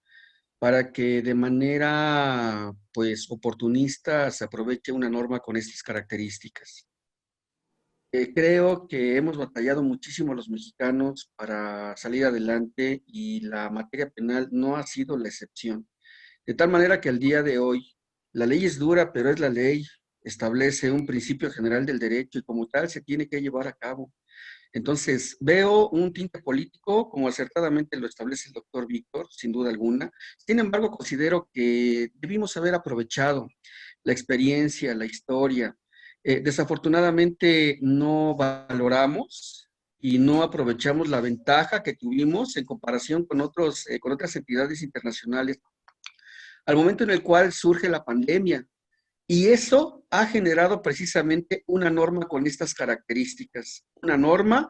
para que de manera, pues, oportunista se aproveche una norma con estas características. Creo que hemos batallado muchísimo los mexicanos para salir adelante y la materia penal no ha sido la excepción. De tal manera que al día de hoy, la ley es dura, pero es la ley, establece un principio general del derecho y como tal se tiene que llevar a cabo. Entonces, veo un tinte político, como acertadamente lo establece el doctor Víctor, sin duda alguna. Sin embargo, considero que debimos haber aprovechado la experiencia, la historia. Desafortunadamente, no valoramos y no aprovechamos la ventaja que tuvimos en comparación con otras entidades internacionales al momento en el cual surge la pandemia. Y eso ha generado precisamente una norma con estas características. Una norma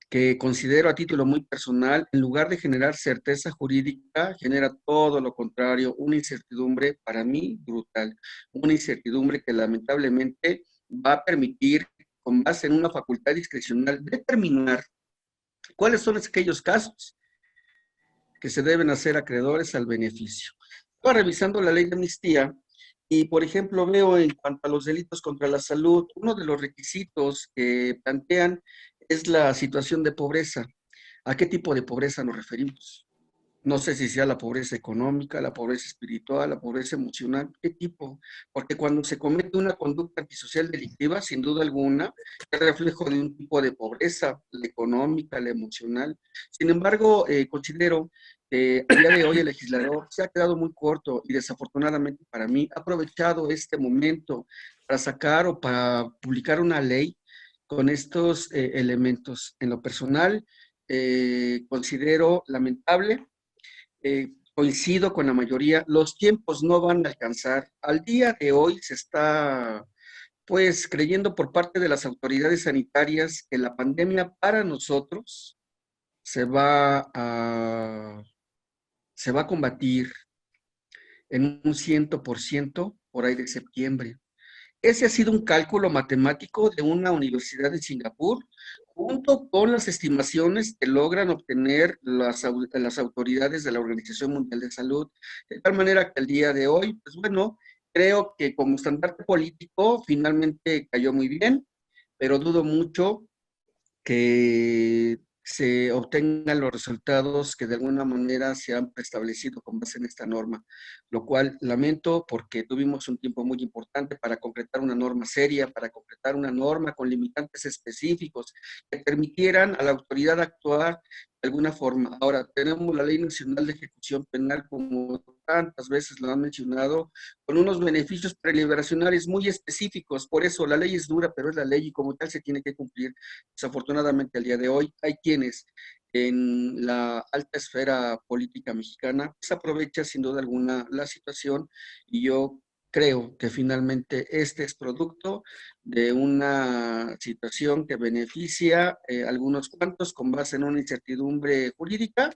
que considero a título muy personal, en lugar de generar certeza jurídica, genera todo lo contrario, una incertidumbre para mí brutal. Una incertidumbre que lamentablemente va a permitir, con base en una facultad discrecional, determinar cuáles son aquellos casos que se deben hacer acreedores al beneficio. Estaba revisando la ley de amnistía y, por ejemplo, veo en cuanto a los delitos contra la salud, uno de los requisitos que plantean es la situación de pobreza. ¿A qué tipo de pobreza nos referimos? No sé si sea la pobreza económica, la pobreza espiritual, la pobreza emocional, ¿qué tipo? Porque cuando se comete una conducta antisocial delictiva, sin duda alguna, es reflejo de un tipo de pobreza, la económica, la emocional. Sin embargo, considero que a día de hoy el legislador se ha quedado muy corto y desafortunadamente para mí ha aprovechado este momento para sacar o para publicar una ley con estos elementos. En lo personal, considero lamentable. Coincido con la mayoría, los tiempos no van a alcanzar. Al día de hoy se está, pues, creyendo por parte de las autoridades sanitarias que la pandemia para nosotros se va a combatir en un 100% por ahí de septiembre. Ese ha sido un cálculo matemático de una universidad de Singapur, junto con las estimaciones que logran obtener las autoridades de la Organización Mundial de Salud. De tal manera que al día de hoy, pues bueno, creo que como estandarte político finalmente cayó muy bien, pero dudo mucho que se obtengan los resultados que de alguna manera se han preestablecido con base en esta norma, lo cual lamento porque tuvimos un tiempo muy importante para concretar una norma seria, para concretar una norma con limitantes específicos que permitieran a la autoridad actuar de alguna forma. Ahora, tenemos la Ley Nacional de Ejecución Penal, como tantas veces lo han mencionado, con unos beneficios preliberacionales muy específicos. Por eso la ley es dura, pero es la ley y como tal se tiene que cumplir. Desafortunadamente, al día de hoy, hay quienes en la alta esfera política mexicana se aprovecha sin duda alguna la situación y yo creo que finalmente este es producto de una situación que beneficia a algunos cuantos con base en una incertidumbre jurídica,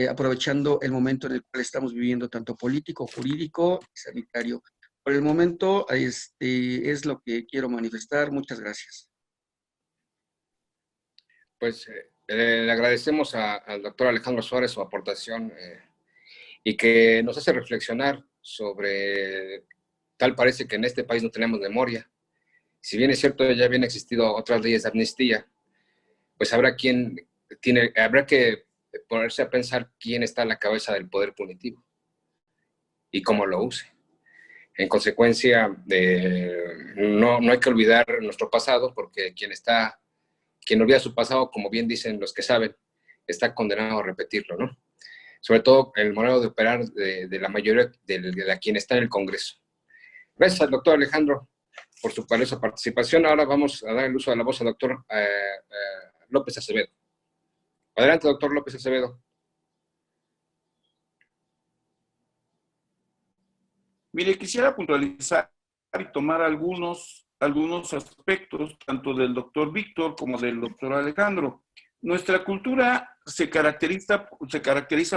aprovechando el momento en el cual estamos viviendo, tanto político, jurídico y sanitario. Por el momento, es lo que quiero manifestar. Muchas gracias. Pues le agradecemos al doctor Alejandro Suárez su aportación y que nos hace reflexionar sobre, tal parece que en este país no tenemos memoria. Si bien es cierto, ya habían existido otras leyes de amnistía, pues habrá que ponerse a pensar quién está a la cabeza del poder punitivo y cómo lo use. En consecuencia, no hay que olvidar nuestro pasado, porque quien olvida su pasado, como bien dicen los que saben, está condenado a repetirlo, ¿no? Sobre todo el modelo de operar de la mayoría de quien está en el Congreso. Gracias al doctor Alejandro por su valiosa participación. Ahora vamos a dar el uso de la voz al doctor López Acevedo. Adelante, doctor López Acevedo. Mire, quisiera puntualizar y tomar algunos aspectos, tanto del doctor Víctor como del doctor Alejandro. Nuestra cultura se caracteriza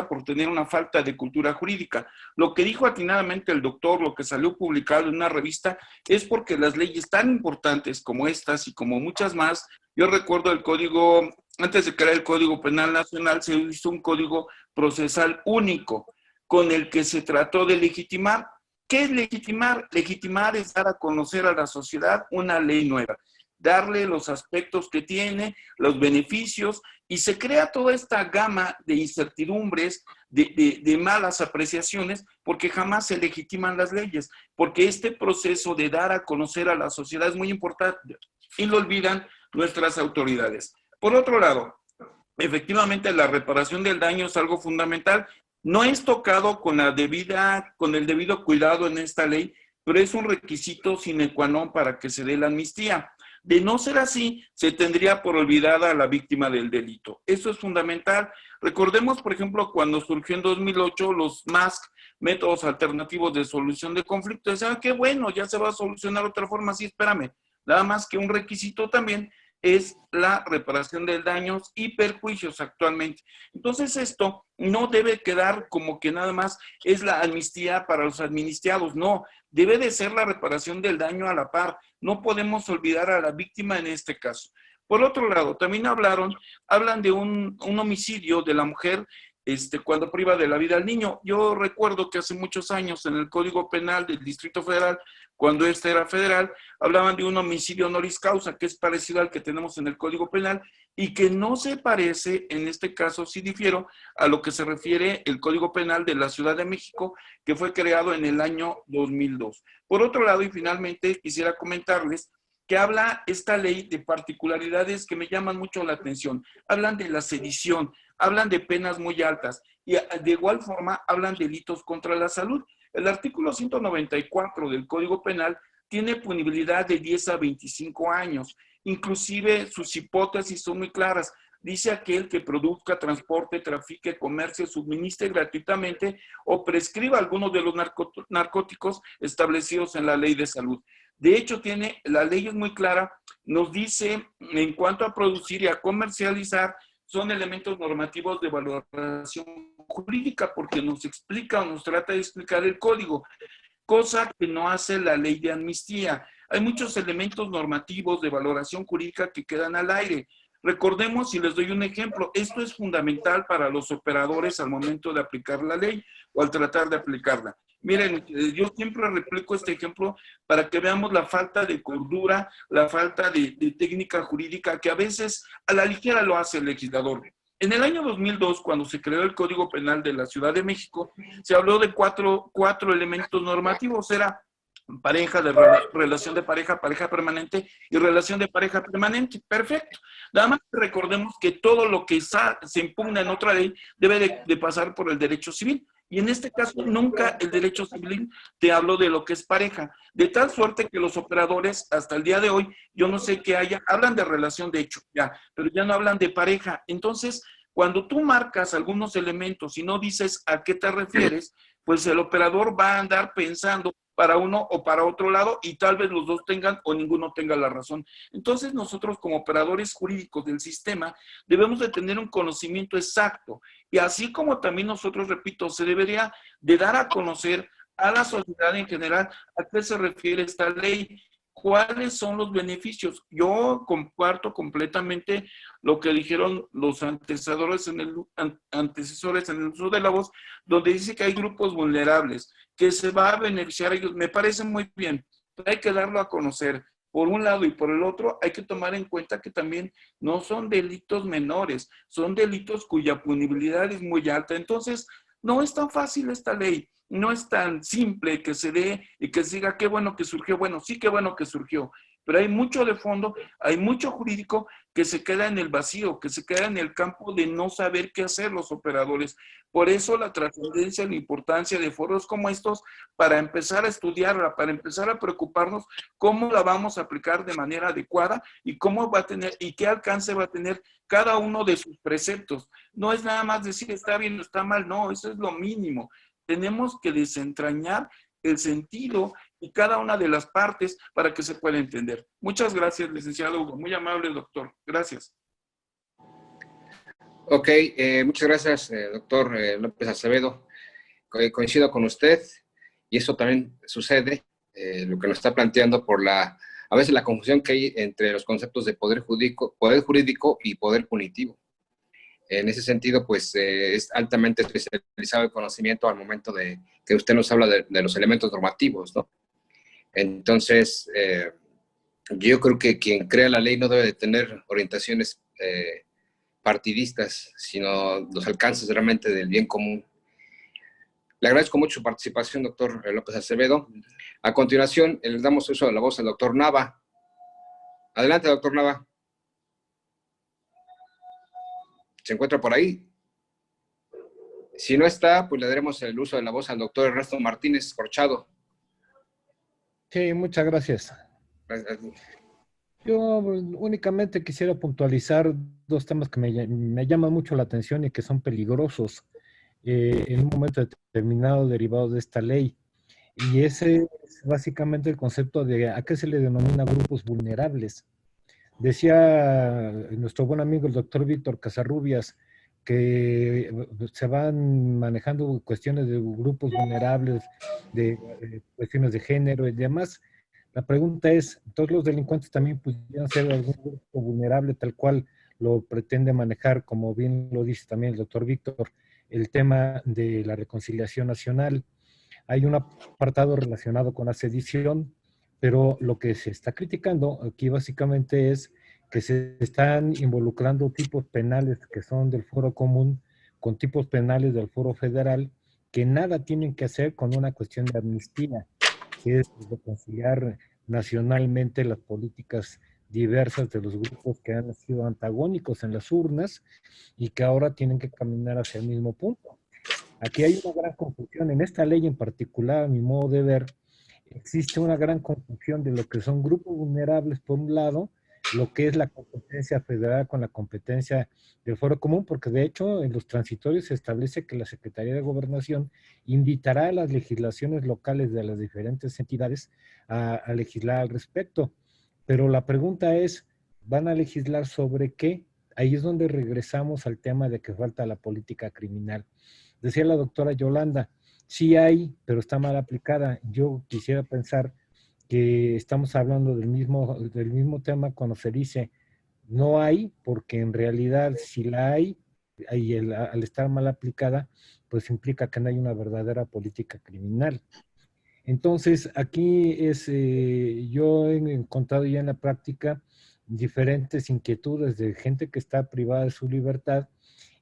por tener una falta de cultura jurídica. Lo que dijo atinadamente el doctor, lo que salió publicado en una revista, es porque las leyes tan importantes como estas y como muchas más, yo recuerdo el código, antes de crear el Código Penal Nacional, se hizo un código procesal único con el que se trató de legitimar. ¿Qué es legitimar? Legitimar es dar a conocer a la sociedad una ley nueva, darle los aspectos que tiene, los beneficios, y se crea toda esta gama de incertidumbres, de malas apreciaciones, porque jamás se legitiman las leyes, porque este proceso de dar a conocer a la sociedad es muy importante y lo olvidan nuestras autoridades. Por otro lado, efectivamente la reparación del daño es algo fundamental. No es tocado con el debido cuidado en esta ley, pero es un requisito sine qua non para que se dé la amnistía. De no ser así, se tendría por olvidada a la víctima del delito. Eso es fundamental. Recordemos, por ejemplo, cuando surgió en 2008 los MASC, métodos alternativos de solución de conflictos. Decían, qué bueno, ya se va a solucionar de otra forma. Sí, espérame. Nada más que un requisito también es la reparación de daños y perjuicios actualmente. Entonces esto no debe quedar como que nada más es la amnistía para los administrados, no, debe de ser la reparación del daño a la par. No podemos olvidar a la víctima en este caso. Por otro lado, también hablan de un homicidio de la mujer cuando priva de la vida al niño. Yo recuerdo que hace muchos años en el Código Penal del Distrito Federal, cuando este era federal, hablaban de un homicidio honoris causa, que es parecido al que tenemos en el Código Penal, y que no se parece, en este caso sí difiero, a lo que se refiere el Código Penal de la Ciudad de México, que fue creado en el año 2002. Por otro lado, y finalmente, quisiera comentarles que habla esta ley de particularidades que me llaman mucho la atención. Hablan de la sedición, hablan de penas muy altas y de igual forma hablan de delitos contra la salud. El artículo 194 del Código Penal tiene punibilidad de 10 a 25 años. Inclusive sus hipótesis son muy claras. Dice aquel que produzca, transporte, trafique, comercie, suministre gratuitamente o prescriba algunos de los narcóticos establecidos en la ley de salud. De hecho, la ley es muy clara, nos dice en cuanto a producir y a comercializar, son elementos normativos de valoración jurídica porque nos explica o nos trata de explicar el código, cosa que no hace la ley de amnistía. Hay muchos elementos normativos de valoración jurídica que quedan al aire. Recordemos, y les doy un ejemplo, esto es fundamental para los operadores al momento de aplicar la ley o al tratar de aplicarla. Miren, yo siempre replico este ejemplo para que veamos la falta de cordura, la falta de técnica jurídica que a veces a la ligera lo hace el legislador. En el año 2002, cuando se creó el Código Penal de la Ciudad de México, se habló de cuatro elementos normativos. Era pareja, relación de pareja, pareja permanente y relación de pareja permanente. Perfecto. Nada más recordemos que todo lo que se impugna en otra ley debe de pasar por el derecho civil. Y en este caso, nunca el derecho civil te habló de lo que es pareja. De tal suerte que los operadores, hasta el día de hoy, yo no sé qué haya, hablan de relación de hecho, ya, pero ya no hablan de pareja. Entonces, cuando tú marcas algunos elementos y no dices a qué te refieres, pues el operador va a andar pensando para uno o para otro lado y tal vez los dos tengan o ninguno tenga la razón. Entonces nosotros como operadores jurídicos del sistema debemos de tener un conocimiento exacto y así como también nosotros, repito, se debería de dar a conocer a la sociedad en general a qué se refiere esta ley, cuáles son los beneficios. Yo comparto completamente lo que dijeron los antecesores en el uso de la voz, donde dice que hay grupos vulnerables, que se va a beneficiar a ellos. Me parece muy bien, pero hay que darlo a conocer. Por un lado y por el otro, hay que tomar en cuenta que también no son delitos menores, son delitos cuya punibilidad es muy alta. Entonces, no es tan fácil esta ley. No es tan simple que se dé y que se diga qué bueno que surgió. Bueno, sí, qué bueno que surgió, pero hay mucho de fondo, hay mucho jurídico que se queda en el vacío, que se queda en el campo de no saber qué hacer los operadores. Por eso la trascendencia y la importancia de foros como estos para empezar a estudiarla, para empezar a preocuparnos cómo la vamos a aplicar de manera adecuada y cómo va a tener y qué alcance va a tener cada uno de sus preceptos. No es nada más decir está bien o está mal, no, eso es lo mínimo. Tenemos que desentrañar el sentido y cada una de las partes para que se pueda entender. Muchas gracias, licenciado Hugo. Muy amable, doctor. Gracias. Ok, muchas gracias, doctor López Acevedo. Coincido con usted y eso también sucede, lo que nos está planteando por a veces la confusión que hay entre los conceptos de poder jurídico y poder punitivo. En ese sentido, pues es altamente especializado el conocimiento al momento de que usted nos habla de los elementos normativos, ¿no? Entonces, yo creo que quien crea la ley no debe de tener orientaciones partidistas, sino los alcances realmente del bien común. Le agradezco mucho su participación, doctor López Acevedo. A continuación, le damos uso de la voz al doctor Nava. Adelante, doctor Nava. ¿Se encuentra por ahí? Si no está, pues le daremos el uso de la voz al doctor Ernesto Martínez Corchado. Sí, muchas gracias. Yo únicamente quisiera puntualizar dos temas que me llaman mucho la atención y que son peligrosos en un momento determinado derivados de esta ley. Y ese es básicamente el concepto de a qué se le denomina grupos vulnerables. Decía nuestro buen amigo el doctor Víctor Casarrubias que se van manejando cuestiones de grupos vulnerables, de cuestiones de género y demás. La pregunta es, ¿todos los delincuentes también pudieran ser algún grupo vulnerable tal cual lo pretende manejar, como bien lo dice también el doctor Víctor, el tema de la reconciliación nacional? Hay un apartado relacionado con la sedición, pero lo que se está criticando aquí básicamente es que se están involucrando tipos penales que son del foro común con tipos penales del foro federal que nada tienen que hacer con una cuestión de amnistía, que es reconciliar nacionalmente las políticas diversas de los grupos que han sido antagónicos en las urnas y que ahora tienen que caminar hacia el mismo punto. Aquí hay una gran confusión. En esta ley en particular, a mi modo de ver, existe una gran confusión de lo que son grupos vulnerables por un lado, lo que es la competencia federal con la competencia del Foro Común, porque de hecho en los transitorios se establece que la Secretaría de Gobernación invitará a las legislaciones locales de las diferentes entidades a legislar al respecto. Pero la pregunta es, ¿van a legislar sobre qué? Ahí es donde regresamos al tema de que falta la política criminal. Decía la doctora Yolanda, sí hay, pero está mal aplicada. Yo quisiera pensar que estamos hablando del mismo tema cuando se dice no hay, porque en realidad si la hay, y al estar mal aplicada, pues implica que no hay una verdadera política criminal. Entonces, aquí yo he encontrado ya en la práctica diferentes inquietudes de gente que está privada de su libertad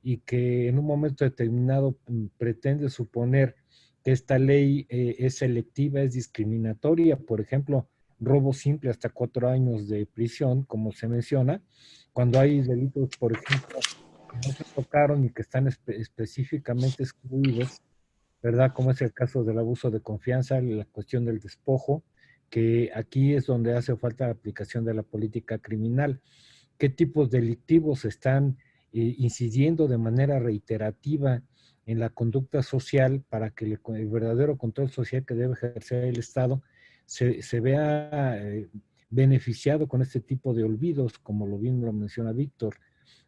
y que en un momento determinado pretende suponer que esta ley es selectiva, es discriminatoria. Por ejemplo, robo simple hasta 4 años de prisión, como se menciona, cuando hay delitos, por ejemplo, que no se tocaron y que están específicamente excluidos, ¿verdad? Como es el caso del abuso de confianza, la cuestión del despojo, que aquí es donde hace falta la aplicación de la política criminal. ¿Qué tipos delictivos están incidiendo de manera reiterativa en la conducta social para que el verdadero control social que debe ejercer el Estado se vea beneficiado con este tipo de olvidos, como bien lo menciona Víctor,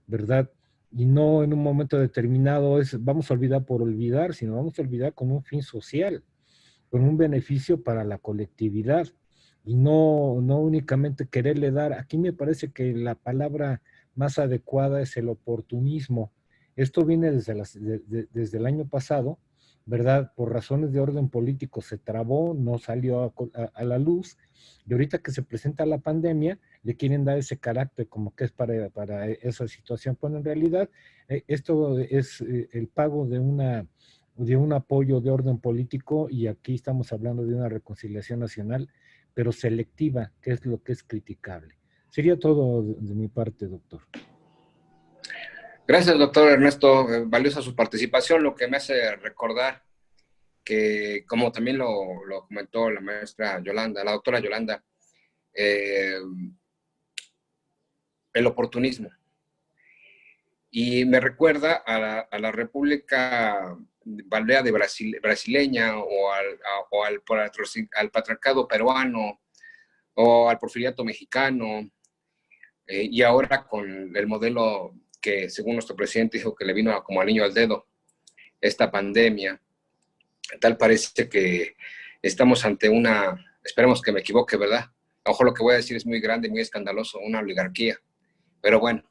¿verdad? Y no en un momento determinado vamos a olvidar por olvidar, sino vamos a olvidar con un fin social, con un beneficio para la colectividad y no únicamente quererle dar. Aquí me parece que la palabra más adecuada es el oportunismo. Esto viene desde el año pasado, ¿verdad? Por razones de orden político se trabó, no salió a la luz, y ahorita que se presenta la pandemia, le quieren dar ese carácter como que es para esa situación, cuando en realidad esto es el pago de un apoyo de orden político, y aquí estamos hablando de una reconciliación nacional, pero selectiva, que es lo que es criticable. Sería todo de mi parte, doctor. Gracias, doctor Ernesto. Valiosa su participación, lo que me hace recordar que, como también lo comentó la maestra Yolanda, la doctora Yolanda, el oportunismo. Y me recuerda a la República Balear de brasileña o al patriarcado peruano o al porfiriato mexicano, y ahora con el modelo que según nuestro presidente dijo que le vino como al niño al dedo, esta pandemia. Tal parece que estamos ante esperemos que me equivoque, ¿verdad? A lo mejor lo que voy a decir es muy grande, muy escandaloso, una oligarquía. Pero bueno,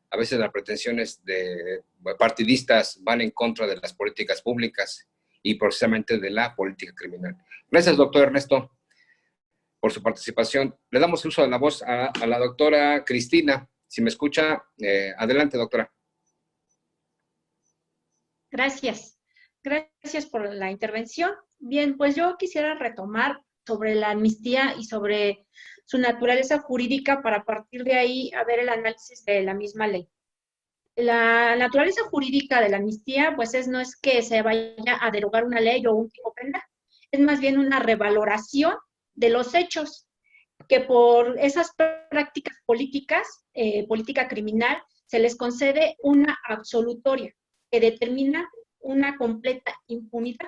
a veces las pretensiones de partidistas van en contra de las políticas públicas y precisamente de la política criminal. Gracias, doctor Ernesto, por su participación. Le damos el uso de la voz a la doctora Cristina. Si me escucha, adelante, doctora. Gracias. Gracias por la intervención. Bien, pues yo quisiera retomar sobre la amnistía y sobre su naturaleza jurídica para partir de ahí a ver el análisis de la misma ley. La naturaleza jurídica de la amnistía, pues no es que se vaya a derogar una ley o un tipo penal, es más bien una revaloración de los hechos. que por esas prácticas políticas, política criminal, se les concede una absolutoria que determina una completa impunidad.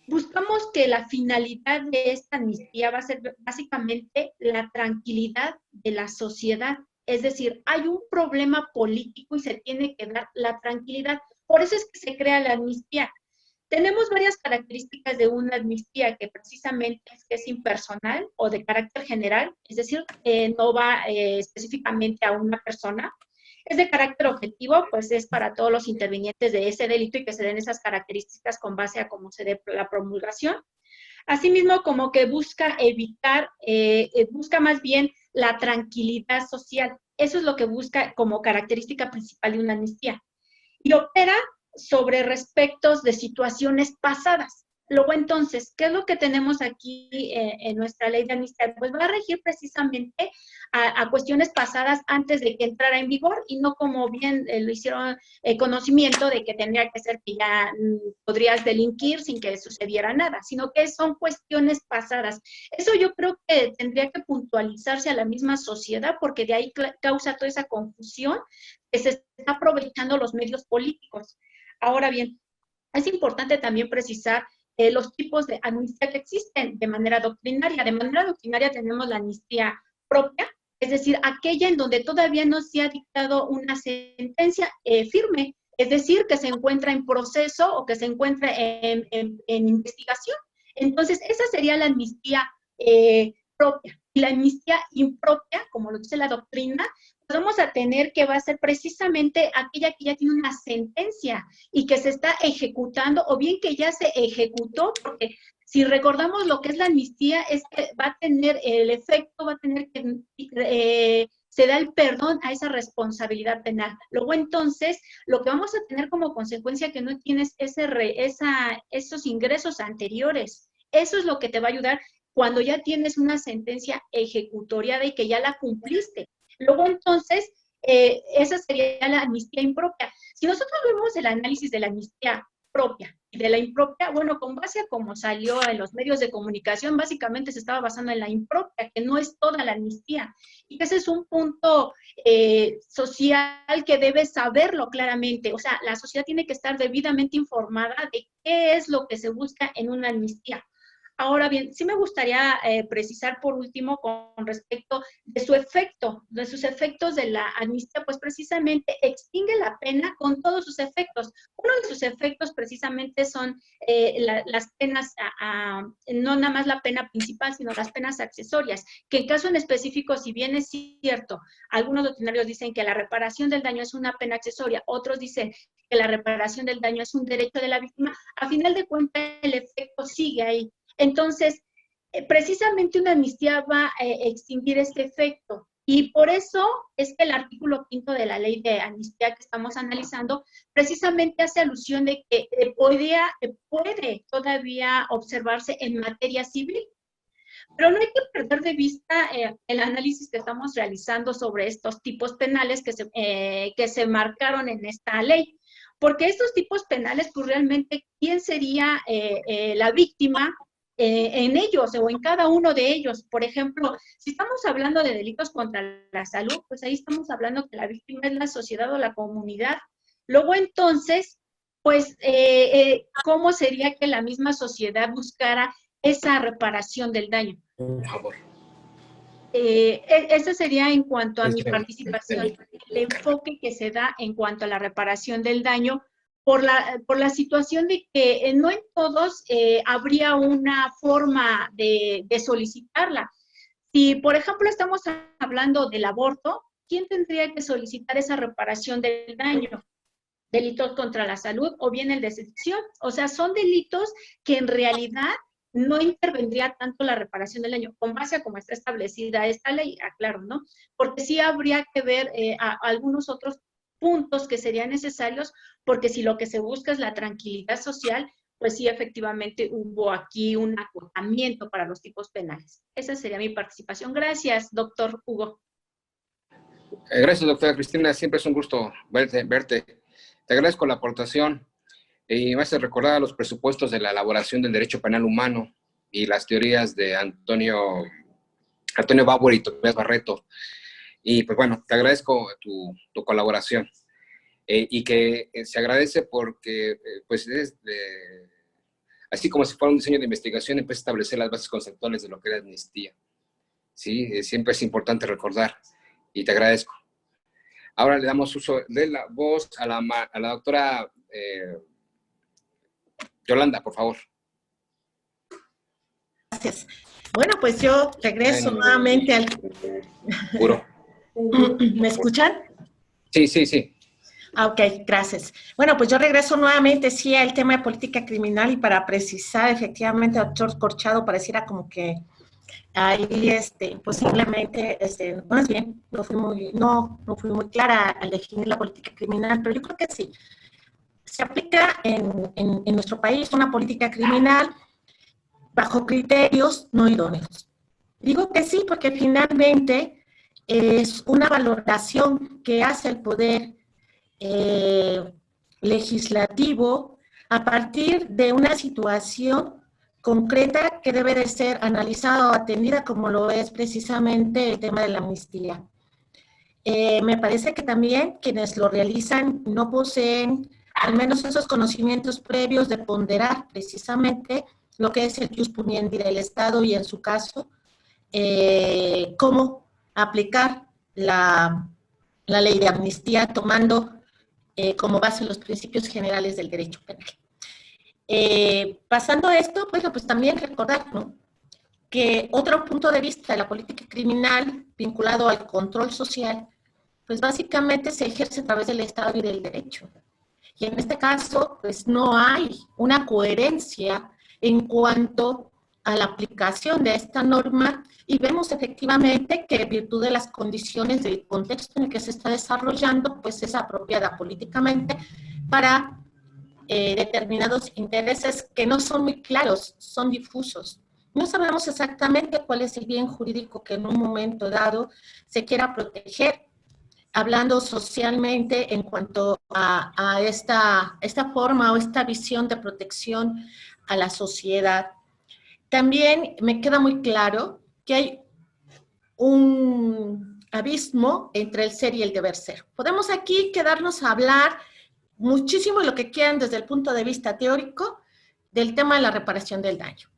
Buscamos que la finalidad de esta amnistía va a ser básicamente la tranquilidad de la sociedad. Es decir, hay un problema político y se tiene que dar la tranquilidad. Por eso es que se crea la amnistía. Tenemos varias características de una amnistía que precisamente es impersonal o de carácter general, es decir, no va específicamente a una persona. Es de carácter objetivo, pues es para todos los intervinientes de ese delito y que se den esas características con base a cómo se dé la promulgación. Asimismo, como que busca evitar, busca más bien la tranquilidad social. Eso es lo que busca como característica principal de una amnistía. Y opera sobre respectos de situaciones pasadas. Luego, entonces, ¿qué es lo que tenemos aquí en nuestra ley de amnistía? Pues va a regir precisamente a cuestiones pasadas antes de que entrara en vigor y no como bien lo hicieron conocimiento de que tendría que ser que ya podrías delinquir sin que sucediera nada, sino que son cuestiones pasadas. Eso yo creo que tendría que puntualizarse a la misma sociedad porque de ahí causa toda esa confusión que se está aprovechando los medios políticos. Ahora bien, es importante también precisar los tipos de amnistía que existen de manera doctrinaria. De manera doctrinaria tenemos la amnistía propia, es decir, aquella en donde todavía no se ha dictado una sentencia firme, es decir, que se encuentra en proceso o que se encuentra en investigación. Entonces, esa sería la amnistía propia. Y la amnistía impropia, como lo dice la doctrina, vamos a tener que va a ser precisamente aquella que ya tiene una sentencia y que se está ejecutando, o bien que ya se ejecutó, porque si recordamos lo que es la amnistía, es que va a tener el efecto, va a tener que se da el perdón a esa responsabilidad penal. Luego, entonces, lo que vamos a tener como consecuencia que no tienes esos ingresos anteriores. Eso es lo que te va a ayudar cuando ya tienes una sentencia ejecutoriada y que ya la cumpliste. Luego, entonces, esa sería la amnistía impropia. Si nosotros vemos el análisis de la amnistía propia y de la impropia, bueno, con base a cómo salió en los medios de comunicación, básicamente se estaba basando en la impropia, que no es toda la amnistía. Y ese es un punto social que debe saberlo claramente. O sea, la sociedad tiene que estar debidamente informada de qué es lo que se busca en una amnistía. Ahora bien, sí me gustaría precisar por último con respecto de su efecto, de sus efectos de la amnistía, pues precisamente extingue la pena con todos sus efectos. Uno de sus efectos precisamente son las penas, no nada más la pena principal, sino las penas accesorias, que en caso en específico, si bien es cierto, algunos doctrinarios dicen que la reparación del daño es una pena accesoria, otros dicen que la reparación del daño es un derecho de la víctima, a final de cuentas el efecto sigue ahí. Entonces, precisamente una amnistía va a extinguir este efecto y por eso es que el artículo 5 de la ley de amnistía que estamos analizando precisamente hace alusión de que puede todavía observarse en materia civil. Pero no hay que perder de vista el análisis que estamos realizando sobre estos tipos penales que se marcaron en esta ley. Porque estos tipos penales, pues realmente, ¿quién sería la víctima en ellos o en cada uno de ellos? Por ejemplo, si estamos hablando de delitos contra la salud, pues ahí estamos hablando que la víctima es la sociedad o la comunidad. Luego, entonces, pues, ¿cómo sería que la misma sociedad buscara esa reparación del daño? Por favor. Esa sería en cuanto a mi participación, el enfoque que se da en cuanto a la reparación del daño, por la situación de que no en todos habría una forma de solicitarla. Si, por ejemplo, estamos hablando del aborto, ¿quién tendría que solicitar esa reparación del daño? Delitos contra la salud o bien el de sedición. O sea, son delitos que en realidad no intervendría tanto la reparación del daño, con base a cómo está establecida esta ley, aclaro, ¿no? Porque sí habría que ver algunos otros puntos que serían necesarios, porque si lo que se busca es la tranquilidad social, pues sí, efectivamente hubo aquí un acotamiento para los tipos penales. Esa sería mi participación. Gracias, doctor Hugo. Gracias, doctora Cristina. Siempre es un gusto verte. Te agradezco la aportación y me hace recordar los presupuestos de la elaboración del derecho penal humano y las teorías de Antonio Antonio Bauer y Tomás Barreto. Y pues bueno, te agradezco tu colaboración. Y que se agradece porque, pues, así como si fuera un diseño de investigación, empieza a establecer las bases conceptuales de lo que era amnistía. ¿Sí? Siempre es importante recordar, y te agradezco. Ahora le damos uso de la voz a la doctora Yolanda, por favor. Gracias. Bueno, pues yo regreso nuevamente al... Puro. ¿Me escuchan? Sí, sí, sí. Ok, gracias. Bueno, pues yo regreso nuevamente, sí, al tema de política criminal y para precisar, efectivamente, doctor Corchado pareciera como que ahí, posiblemente, más bien, no fui muy clara al definir la política criminal, pero yo creo que sí. Se aplica en nuestro país una política criminal bajo criterios no idóneos. Digo que sí porque finalmente es una valoración que hace el poder legislativo a partir de una situación concreta que debe de ser analizada o atendida, como lo es precisamente el tema de la amnistía. Me parece que también quienes lo realizan no poseen al menos esos conocimientos previos de ponderar precisamente lo que es el jus puniendi del Estado y en su caso, cómo aplicar la ley de amnistía tomando como base los principios generales del derecho penal. Pasando a esto, bueno, pues también recordar, ¿no?, que otro punto de vista de la política criminal vinculado al control social, pues básicamente se ejerce a través del Estado y del derecho. Y en este caso, pues no hay una coherencia en cuanto a la aplicación de esta norma y vemos efectivamente que en virtud de las condiciones del contexto en el que se está desarrollando, pues es apropiada políticamente para determinados intereses que no son muy claros, son difusos. No sabemos exactamente cuál es el bien jurídico que en un momento dado se quiera proteger, hablando socialmente en cuanto a esta forma o esta visión de protección a la sociedad. También me queda muy claro que hay un abismo entre el ser y el deber ser. Podemos aquí quedarnos a hablar muchísimo de lo que quieran desde el punto de vista teórico del tema de la reparación del daño.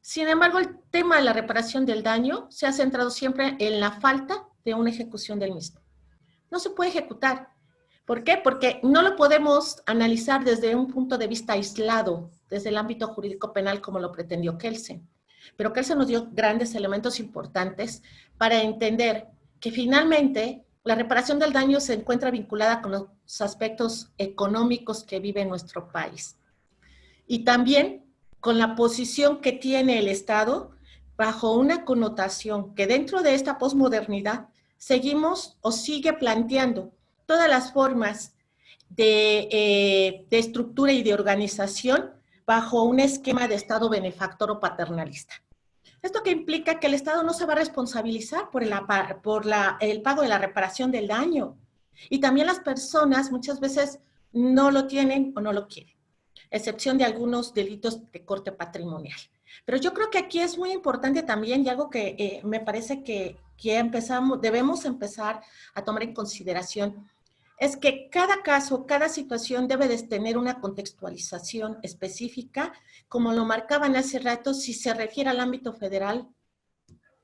Sin embargo, el tema de la reparación del daño se ha centrado siempre en la falta de una ejecución del mismo. No se puede ejecutar. ¿Por qué? Porque no lo podemos analizar desde un punto de vista aislado, desde el ámbito jurídico penal como lo pretendió Kelsen. Pero Kelsen nos dio grandes elementos importantes para entender que finalmente la reparación del daño se encuentra vinculada con los aspectos económicos que vive nuestro país. Y también con la posición que tiene el Estado bajo una connotación que dentro de esta posmodernidad seguimos o sigue planteando todas las formas de estructura y de organización bajo un esquema de Estado benefactor o paternalista. Esto que implica que el Estado no se va a responsabilizar por el pago de la reparación del daño. Y también las personas muchas veces no lo tienen o no lo quieren, excepción de algunos delitos de corte patrimonial. Pero yo creo que aquí es muy importante también, y algo que me parece que debemos empezar a tomar en consideración, es que cada caso, cada situación debe de tener una contextualización específica, como lo marcaban hace rato, si se refiere al ámbito federal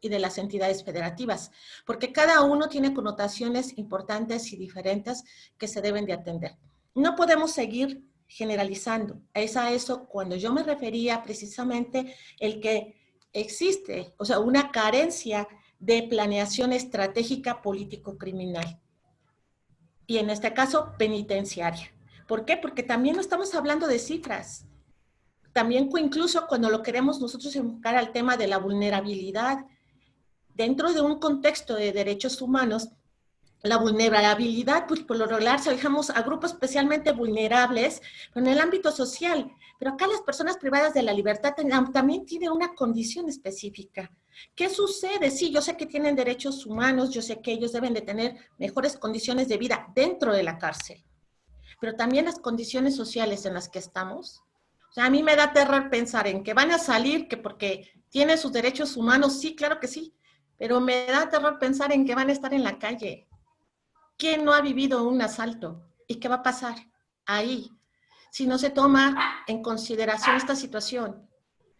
y de las entidades federativas, porque cada uno tiene connotaciones importantes y diferentes que se deben de atender. No podemos seguir generalizando. Es a eso cuando yo me refería precisamente el que existe, o sea, una carencia de planeación estratégica político-criminal. Y en este caso, penitenciaria. ¿Por qué? Porque también no estamos hablando de cifras. También incluso cuando lo queremos nosotros enfocar al tema de la vulnerabilidad, dentro de un contexto de derechos humanos, la vulnerabilidad, pues por lo regular se dejamos a grupos especialmente vulnerables en el ámbito social, pero acá las personas privadas de la libertad también tienen una condición específica. ¿Qué sucede? Sí, yo sé que tienen derechos humanos, yo sé que ellos deben de tener mejores condiciones de vida dentro de la cárcel, pero también las condiciones sociales en las que estamos. O sea, a mí me da terror pensar en que van a salir, que porque tienen sus derechos humanos, sí, claro que sí, pero me da terror pensar en que van a estar en la calle. ¿Quién no ha vivido un asalto? ¿Y qué va a pasar ahí si no se toma en consideración esta situación?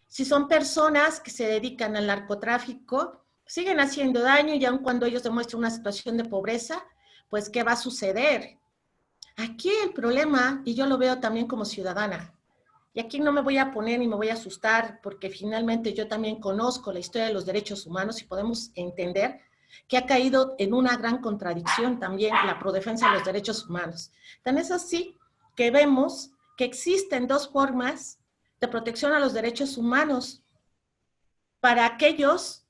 Si son personas que se dedican al narcotráfico, siguen haciendo daño y aun cuando ellos demuestren una situación de pobreza, pues ¿qué va a suceder? Aquí el problema, y yo lo veo también como ciudadana, y aquí no me voy a poner ni me voy a asustar, porque finalmente yo también conozco la historia de los derechos humanos y podemos entender que ha caído en una gran contradicción también la prodefensa de los derechos humanos. Tan es así que vemos que existen dos formas de protección a los derechos humanos para aquellos,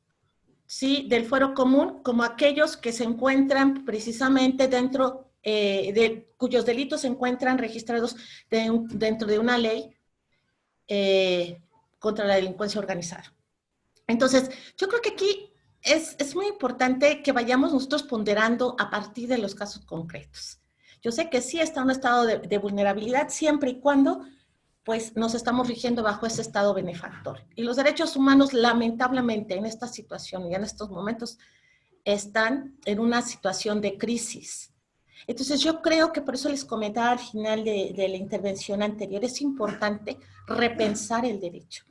sí, del fuero común, como aquellos que se encuentran precisamente dentro de cuyos delitos se encuentran registrados dentro de una ley contra la delincuencia organizada. Entonces, yo creo que aquí es muy importante que vayamos nosotros ponderando a partir de los casos concretos. Yo sé que sí está un estado de vulnerabilidad siempre y cuando pues nos estamos rigiendo bajo ese estado benefactor. Y los derechos humanos, lamentablemente, en esta situación y en estos momentos, están en una situación de crisis. Entonces, yo creo que por eso les comentaba al final de la intervención anterior, es importante repensar el derecho.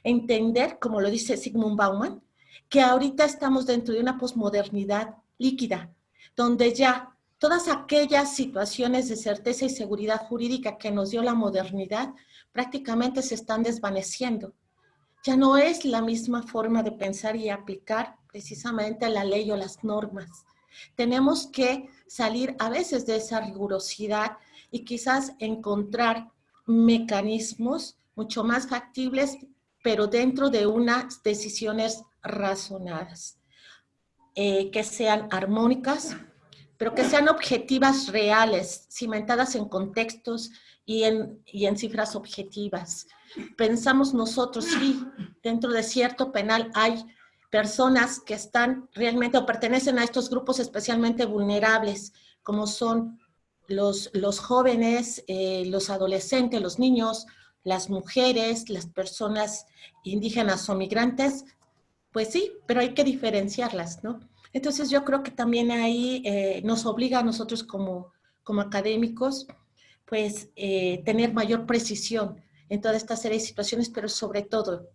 Entender, como lo dice Zygmunt Bauman, que ahorita estamos dentro de una posmodernidad líquida, donde ya todas aquellas situaciones de certeza y seguridad jurídica que nos dio la modernidad prácticamente se están desvaneciendo. Ya no es la misma forma de pensar y aplicar precisamente la ley o las normas. Tenemos que salir a veces de esa rigurosidad y quizás encontrar mecanismos mucho más factibles, pero dentro de unas decisiones razonadas, que sean armónicas, pero que sean objetivas reales, cimentadas en contextos y en cifras objetivas. Pensamos nosotros, sí, dentro de cierto penal hay personas que están realmente o pertenecen a estos grupos especialmente vulnerables, como son los jóvenes, los adolescentes, los niños, las mujeres, las personas indígenas o migrantes, pues sí, pero hay que diferenciarlas, ¿no? Entonces yo creo que también ahí nos obliga a nosotros como académicos, pues tener mayor precisión en toda esta serie de situaciones, pero sobre todo,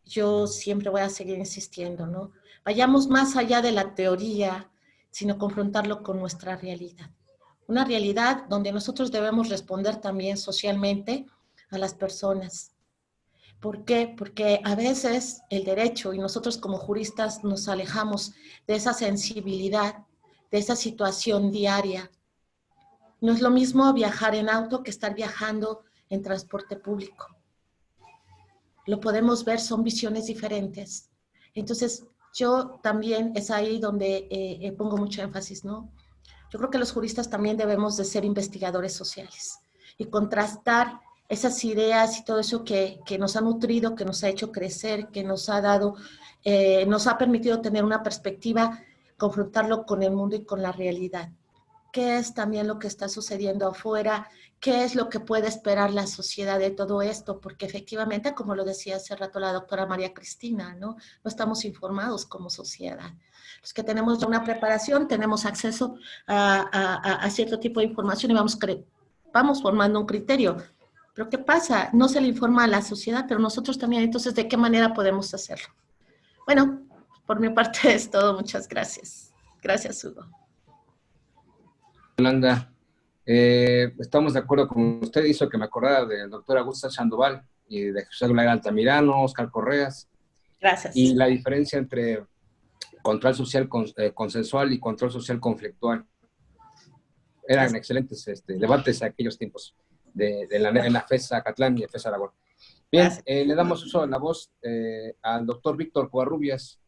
yo siempre voy a seguir insistiendo, ¿no? Vayamos más allá de la teoría, sino confrontarlo con nuestra realidad. Una realidad donde nosotros debemos responder también socialmente a las personas. ¿Por qué? Porque a veces el derecho y nosotros como juristas nos alejamos de esa sensibilidad, de esa situación diaria. No es lo mismo viajar en auto que estar viajando en transporte público. Lo podemos ver, son visiones diferentes. Entonces, yo también es ahí donde pongo mucho énfasis, ¿no? Yo creo que los juristas también debemos de ser investigadores sociales y contrastar esas ideas y todo eso que nos ha nutrido, que nos ha hecho crecer, que nos ha dado, nos ha permitido tener una perspectiva, confrontarlo con el mundo y con la realidad. ¿Qué es también lo que está sucediendo afuera? ¿Qué es lo que puede esperar la sociedad de todo esto? Porque efectivamente, como lo decía hace rato la doctora María Cristina, ¿no? No estamos informados como sociedad. Los que tenemos ya una preparación, tenemos acceso a cierto tipo de información y vamos formando un criterio. Pero ¿qué pasa? No se le informa a la sociedad, pero nosotros también. Entonces, ¿de qué manera podemos hacerlo? Bueno, por mi parte es todo. Muchas gracias. Gracias, Hugo. Yolanda, estamos de acuerdo con usted, hizo que me acordara del doctor Augusto Sandoval y de José Blas Altamirano, Oscar Correas. Gracias. Y la diferencia entre control social consensual y control social conflictual. Eran excelentes debates en aquellos tiempos en la FES Acatlán y la FES Aragón. Bien, le damos uso de la voz al doctor Víctor Covarrubias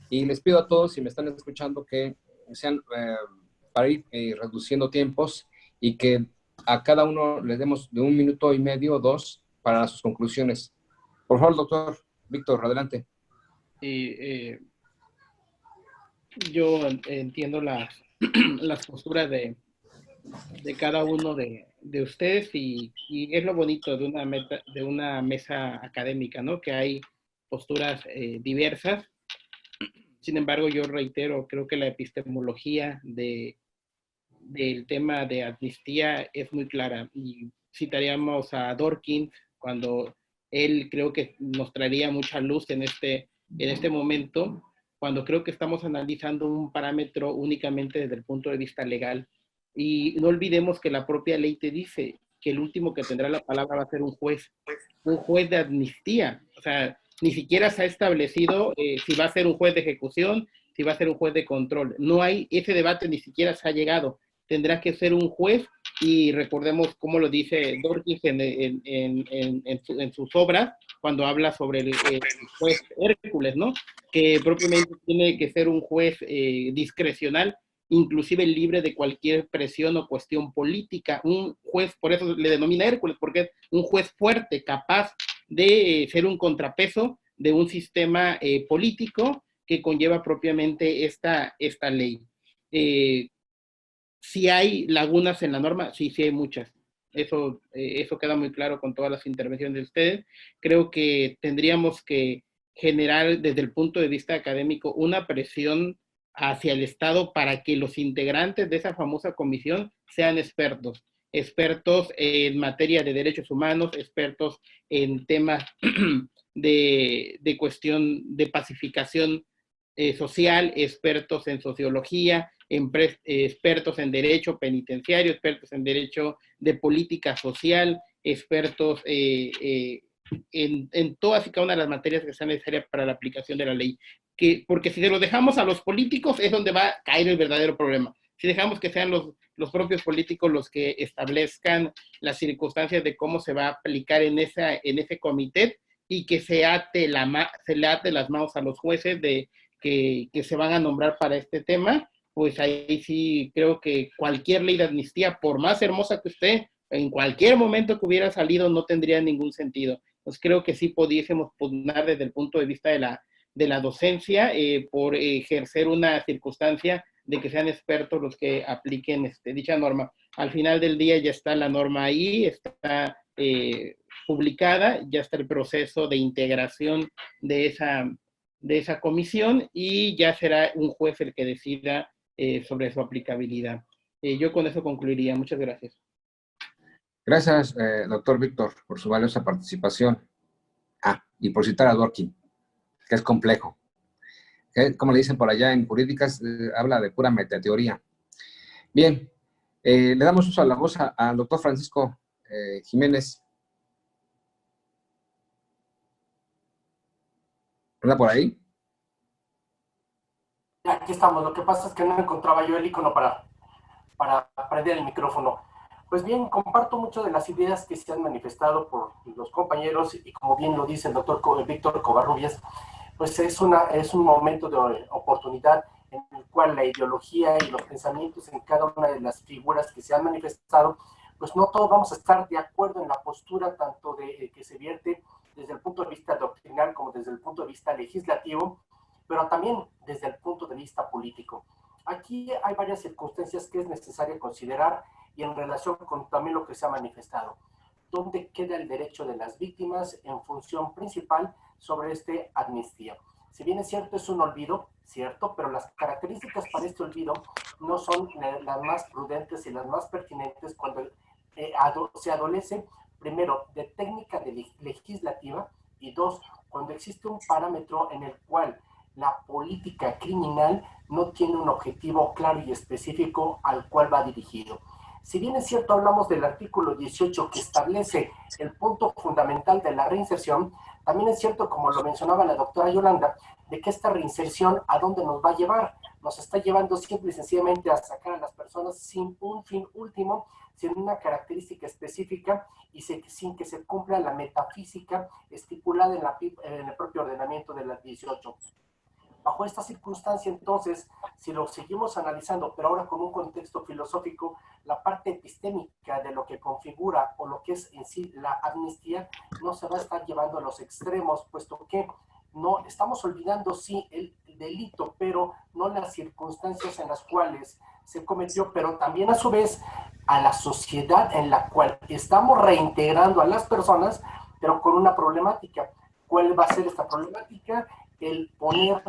y les pido a todos, si me están escuchando, que sean para ir reduciendo tiempos y que a cada uno les demos de 1 minuto y medio o 2 para sus conclusiones. Por favor, doctor Víctor, adelante. Yo entiendo las posturas de cada uno de ustedes y es lo bonito de una mesa académica, ¿no? Que hay posturas diversas. Sin embargo, yo reitero, creo que la epistemología del tema de amnistía es muy clara. Y citaríamos a Dworkin cuando él creo que nos traería mucha luz en este momento, cuando creo que estamos analizando un parámetro únicamente desde el punto de vista legal. Y no olvidemos que la propia ley te dice que el último que tendrá la palabra va a ser un juez de amnistía. O sea, ni siquiera se ha establecido si va a ser un juez de ejecución, si va a ser un juez de control. No hay, ese debate ni siquiera se ha llegado. Tendrá que ser un juez, y recordemos cómo lo dice Dworkin en sus obras, cuando habla sobre el juez Hércules, ¿no? Que propiamente tiene que ser un juez discrecional, inclusive libre de cualquier presión o cuestión política. Un juez, por eso le denomina Hércules, porque es un juez fuerte, capaz de ser un contrapeso de un sistema político que conlleva propiamente esta ley. Si hay lagunas en la norma, sí hay muchas. Eso queda muy claro con todas las intervenciones de ustedes. Creo que tendríamos que generar desde el punto de vista académico una presión hacia el Estado para que los integrantes de esa famosa comisión sean expertos en materia de derechos humanos, expertos en temas de cuestión de pacificación social, expertos en sociología, expertos en derecho penitenciario, expertos en derecho de política social, expertos en todas y cada una de las materias que sean necesarias para la aplicación de la ley. Porque si se lo dejamos a los políticos es donde va a caer el verdadero problema. Si dejamos que sean los propios políticos los que establezcan las circunstancias de cómo se va a aplicar en ese comité, y que se le ate las manos a los jueces que se van a nombrar para este tema, pues ahí sí creo que cualquier ley de amnistía, por más hermosa que esté, en cualquier momento que hubiera salido no tendría ningún sentido. Pues creo que sí pudiésemos pugnar desde el punto de vista de la docencia por ejercer una circunstancia de que sean expertos los que apliquen dicha norma. Al final del día ya está la norma ahí, está publicada, ya está el proceso de integración de esa comisión, y ya será un juez el que decida sobre su aplicabilidad. Yo con eso concluiría. Muchas gracias. Gracias, doctor Víctor, por su valiosa participación. Y por citar a Dworkin, que es complejo. Como le dicen por allá en jurídicas, habla de pura metateoría. Bien, le damos uso a la voz al doctor Francisco Jiménez. ¿Anda por ahí? Aquí estamos. Lo que pasa es que no encontraba yo el icono para prender el micrófono. Pues bien, comparto mucho de las ideas que se han manifestado por los compañeros, y como bien lo dice el doctor Víctor Covarrubias, pues es un momento de oportunidad en el cual la ideología y los pensamientos en cada una de las figuras que se han manifestado, pues no todos vamos a estar de acuerdo en la postura tanto de que se vierte desde el punto de vista doctrinal como desde el punto de vista legislativo, pero también desde el punto de vista político. Aquí hay varias circunstancias que es necesario considerar, y en relación con también lo que se ha manifestado. ¿Dónde queda el derecho de las víctimas en función principal sobre amnistía? Si bien es cierto, es un olvido, cierto, pero las características para este olvido no son las más prudentes y las más pertinentes cuando se adolece, primero, de técnica legislativa, y dos, cuando existe un parámetro en el cual la política criminal no tiene un objetivo claro y específico al cual va dirigido. Si bien es cierto, hablamos del artículo 18 que establece el punto fundamental de la reinserción, también es cierto, como lo mencionaba la doctora Yolanda, de que esta reinserción, ¿a dónde nos va a llevar? Nos está llevando simple y sencillamente a sacar a las personas sin un fin último, sin una característica específica y sin que se cumpla la metafísica estipulada en el propio ordenamiento de la 18. Bajo esta circunstancia, entonces, si lo seguimos analizando, pero ahora con un contexto filosófico, la parte epistémica de lo que configura o lo que es en sí la amnistía no se va a estar llevando a los extremos, puesto que no estamos olvidando sí el delito, pero no las circunstancias en las cuales se cometió, pero también a su vez a la sociedad en la cual estamos reintegrando a las personas, pero con una problemática. ¿Cuál va a ser esta problemática? El poner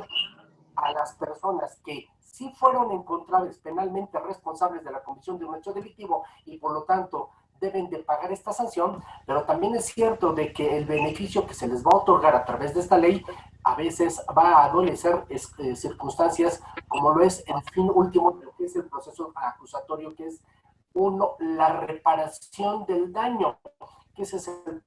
a las personas que sí fueron encontradas penalmente responsables de la comisión de un hecho delictivo y por lo tanto deben de pagar esta sanción, pero también es cierto de que el beneficio que se les va a otorgar a través de esta ley a veces va a adolecer circunstancias como lo es el fin último de lo que es el proceso acusatorio, que es uno, la reparación del daño, que ese es el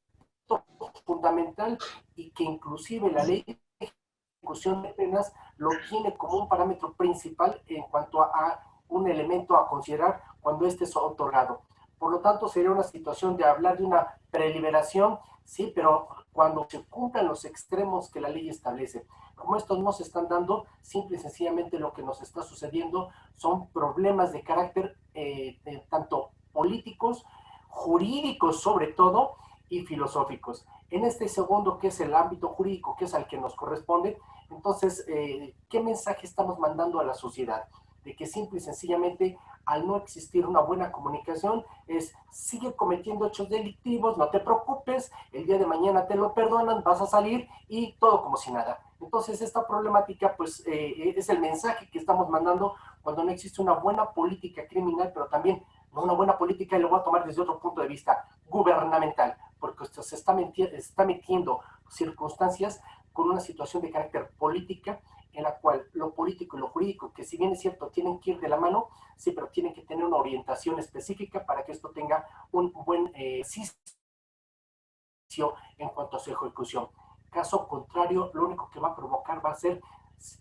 punto fundamental y que inclusive la ley de ejecución de penas lo tiene como un parámetro principal en cuanto a un elemento a considerar cuando este es otorgado. Por lo tanto, sería una situación de hablar de una preliberación, sí, pero cuando se cumplan los extremos que la ley establece. Como estos no se están dando, simple y sencillamente lo que nos está sucediendo son problemas de carácter tanto políticos, jurídicos sobre todo, y filosóficos. En este segundo, que es el ámbito jurídico, que es al que nos corresponde, entonces, ¿qué mensaje estamos mandando a la sociedad? De que simple y sencillamente, al no existir una buena comunicación, sigue cometiendo hechos delictivos, no te preocupes, el día de mañana te lo perdonan, vas a salir y todo como si nada. Entonces, esta problemática, pues, es el mensaje que estamos mandando cuando no existe una buena política criminal, pero también no una buena política, y lo voy a tomar desde otro punto de vista, gubernamental, porque esto se está metiendo circunstancias con una situación de carácter política, en la cual lo político y lo jurídico, que si bien es cierto, tienen que ir de la mano, sí, pero tienen que tener una orientación específica para que esto tenga un buen en cuanto a su ejecución. Caso contrario, lo único que va a provocar va a ser,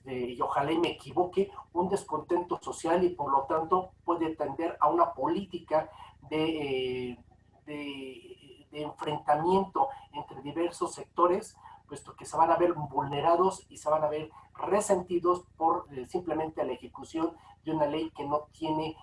y ojalá y me equivoque, un descontento social y por lo tanto puede tender a una política de enfrentamiento entre diversos sectores, puesto que se van a ver vulnerados y se van a ver resentidos por simplemente la ejecución de una ley que no tiene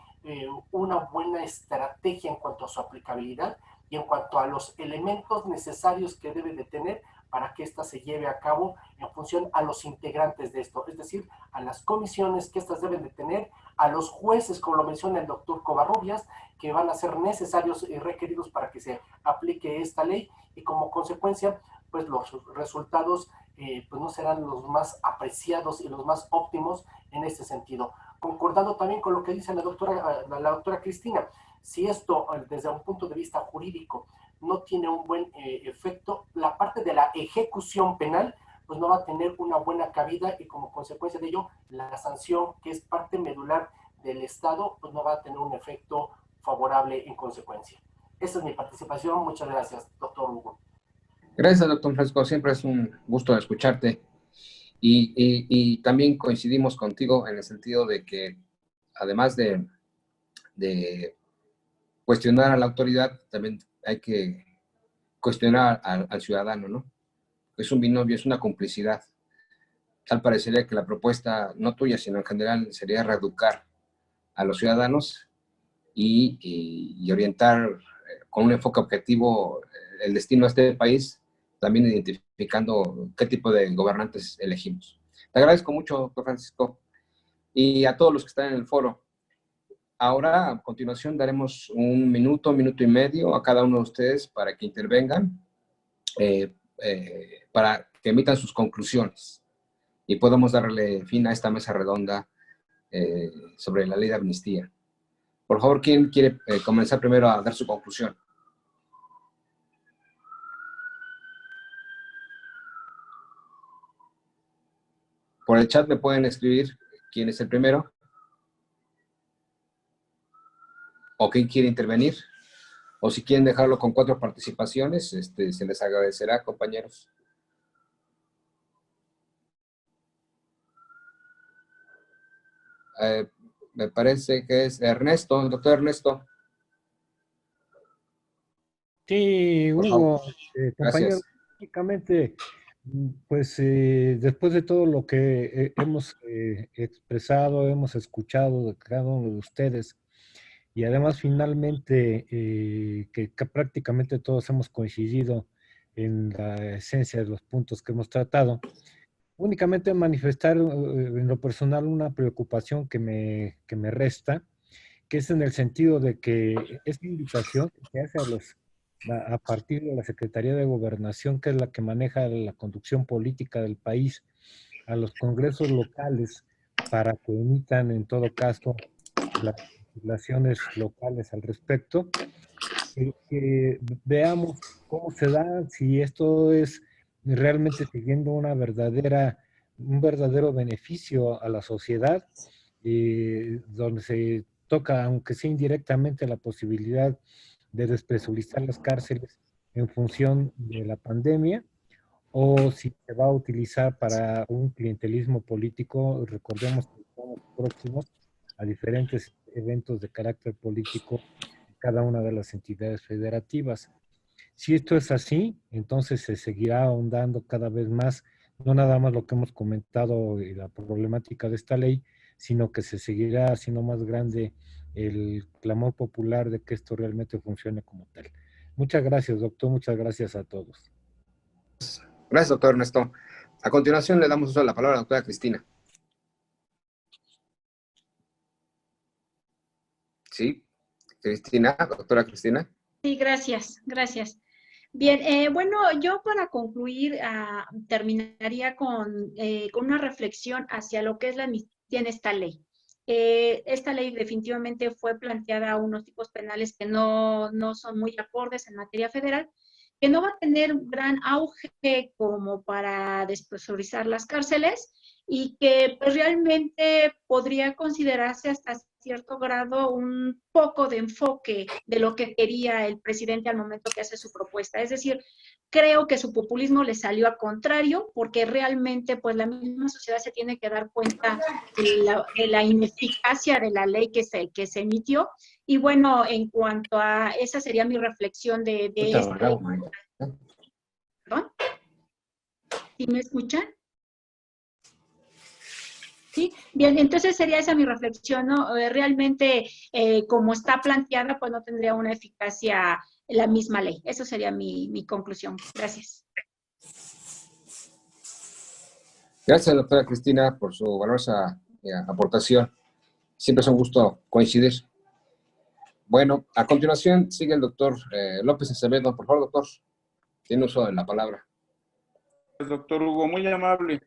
una buena estrategia en cuanto a su aplicabilidad y en cuanto a los elementos necesarios que debe de tener para que ésta se lleve a cabo en función a los integrantes de esto, es decir, a las comisiones que éstas deben de tener, a los jueces, como lo menciona el doctor Covarrubias, que van a ser necesarios y requeridos para que se aplique esta ley, y como consecuencia, pues los resultados pues no serán los más apreciados y los más óptimos en este sentido. Concordando también con lo que dice la doctora Cristina, si esto desde un punto de vista jurídico no tiene un buen efecto, la parte de la ejecución penal pues no va a tener una buena cabida y como consecuencia de ello la sanción, que es parte medular del Estado, pues no va a tener un efecto favorable en consecuencia. Esa es mi participación. Muchas gracias, doctor Hugo. Gracias, doctor Francisco. Siempre es un gusto escucharte. Y también coincidimos contigo en el sentido de que, además de cuestionar a la autoridad, también hay que cuestionar al ciudadano, ¿no? Es un binomio, es una complicidad. Tal parecería que la propuesta, no tuya, sino en general, sería reeducar a los ciudadanos y orientar con un enfoque objetivo el destino de este país, también identificando qué tipo de gobernantes elegimos. Te agradezco mucho, doctor Francisco, y a todos los que están en el foro. Ahora, a continuación, daremos un minuto y medio a cada uno de ustedes para que intervengan, para que emitan sus conclusiones y podamos darle fin a esta mesa redonda sobre la ley de amnistía. Por favor, ¿quién quiere comenzar primero a dar su conclusión? Por el chat me pueden escribir quién es el primero o quién quiere intervenir, o si quieren dejarlo con 4 participaciones, se les agradecerá, compañeros. Me parece que es Ernesto, el doctor Ernesto. Sí, Hugo, compañero, Gracias. básicamente, pues después de todo lo que hemos expresado, hemos escuchado de cada uno de ustedes, y además finalmente que prácticamente todos hemos coincidido en la esencia de los puntos que hemos tratado, únicamente manifestar en lo personal una preocupación que me resta, que es en el sentido de que esta invitación que se hace a partir de la Secretaría de Gobernación, que es la que maneja la conducción política del país, a los congresos locales para que emitan en todo caso las legislaciones locales al respecto, que veamos cómo se da, si esto es realmente siguiendo un verdadero beneficio a la sociedad, donde se toca, aunque sea indirectamente, la posibilidad de despresurizar las cárceles en función de la pandemia, o si se va a utilizar para un clientelismo político. Recordemos que estamos próximos a diferentes eventos de carácter político en cada una de las entidades federativas. Si esto es así, entonces se seguirá ahondando cada vez más, no nada más lo que hemos comentado y la problemática de esta ley, sino que se seguirá haciendo más grande el clamor popular de que esto realmente funcione como tal. Muchas gracias, doctor. Muchas gracias a todos. Gracias, doctor Ernesto. A continuación le damos uso a la palabra a la doctora Cristina. Sí, Cristina, doctora Cristina. Sí, gracias, gracias. Bien, bueno, yo para concluir terminaría con una reflexión hacia lo que es la amnistía en esta ley. Esta ley definitivamente fue planteada a unos tipos penales que no son muy acordes en materia federal, que no va a tener un gran auge como para despresurizar las cárceles y que pues, realmente podría considerarse hasta cierto grado un poco de enfoque de lo que quería el presidente al momento que hace su propuesta. Es decir, creo que su populismo le salió a contrario porque realmente pues la misma sociedad se tiene que dar cuenta de la ineficacia de la ley que se emitió. Y bueno, en cuanto a esa sería mi reflexión de esta ley. ¿Perdón? ¿Sí me escuchan? ¿Sí? Bien, entonces sería esa mi reflexión, ¿no? Realmente, como está planteada, pues no tendría una eficacia la misma ley. Eso sería mi conclusión. Gracias. Gracias, doctora Cristina, por su valiosa aportación. Siempre es un gusto coincidir. Bueno, a continuación sigue el doctor López Acevedo. Por favor, doctor, tiene uso de la palabra. Doctor Hugo, muy amable.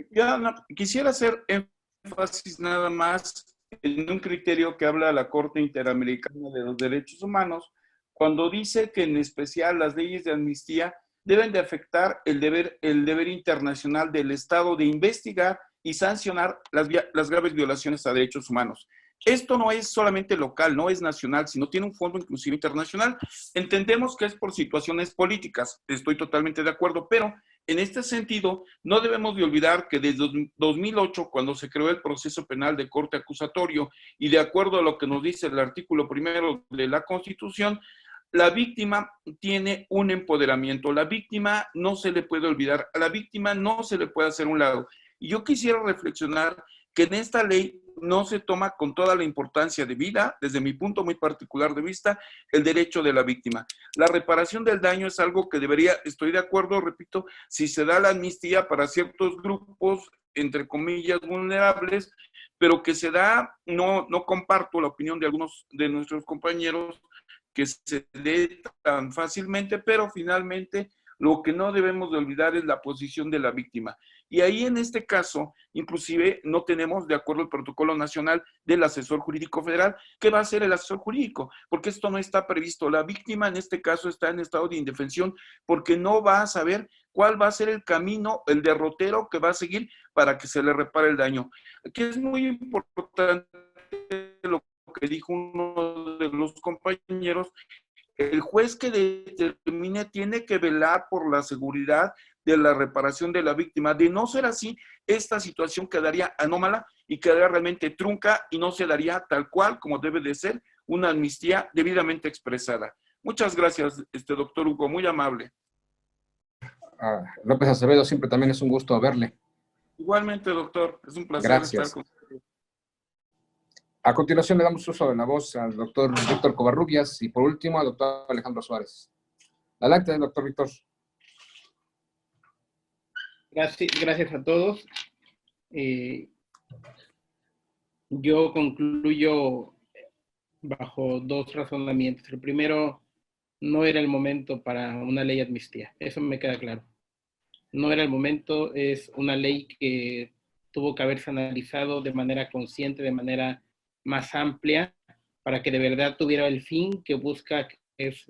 Ya quisiera hacer énfasis nada más en un criterio que habla la Corte Interamericana de los Derechos Humanos, cuando dice que en especial las leyes de amnistía deben de afectar el deber internacional del Estado de investigar y sancionar las graves violaciones a derechos humanos. Esto no es solamente local, no es nacional, sino tiene un fondo inclusive internacional. Entendemos que es por situaciones políticas, estoy totalmente de acuerdo, pero en este sentido no debemos de olvidar que desde 2008, cuando se creó el proceso penal de corte acusatorio y de acuerdo a lo que nos dice el artículo 1 de la Constitución, la víctima tiene un empoderamiento, la víctima no se le puede olvidar, a la víctima no se le puede hacer un lado. Y yo quisiera reflexionar que en esta ley no se toma con toda la importancia de vida, desde mi punto muy particular de vista, el derecho de la víctima. La reparación del daño es algo que debería, estoy de acuerdo, repito, si se da la amnistía para ciertos grupos, entre comillas, vulnerables, pero que se da, no comparto la opinión de algunos de nuestros compañeros, que se dé tan fácilmente, pero finalmente lo que no debemos de olvidar es la posición de la víctima. Y ahí en este caso, inclusive no tenemos, de acuerdo al protocolo nacional del asesor jurídico federal, ¿qué va a hacer el asesor jurídico? Porque esto no está previsto. La víctima en este caso está en estado de indefensión porque no va a saber cuál va a ser el camino, el derrotero que va a seguir para que se le repare el daño. Aquí es muy importante lo que dijo uno de los compañeros. El juez que determine tiene que velar por la seguridad de la reparación de la víctima. De no ser así, esta situación quedaría anómala y quedaría realmente trunca y no se daría tal cual como debe de ser una amnistía debidamente expresada. Muchas gracias, doctor Hugo, muy amable. López Acevedo, siempre también es un gusto verle. Igualmente, doctor, es un placer Gracias. estar con usted. A continuación le damos uso de la voz al doctor Víctor Covarrubias y por último al doctor Alejandro Suárez. Adelante, doctor Víctor. Gracias a todos. Yo concluyo bajo dos razonamientos. El primero, no era el momento para una ley de amnistía. Eso me queda claro. no era el momento, es una ley que tuvo que haberse analizado de manera consciente, de manera más amplia, para que de verdad tuviera el fin que busca, que es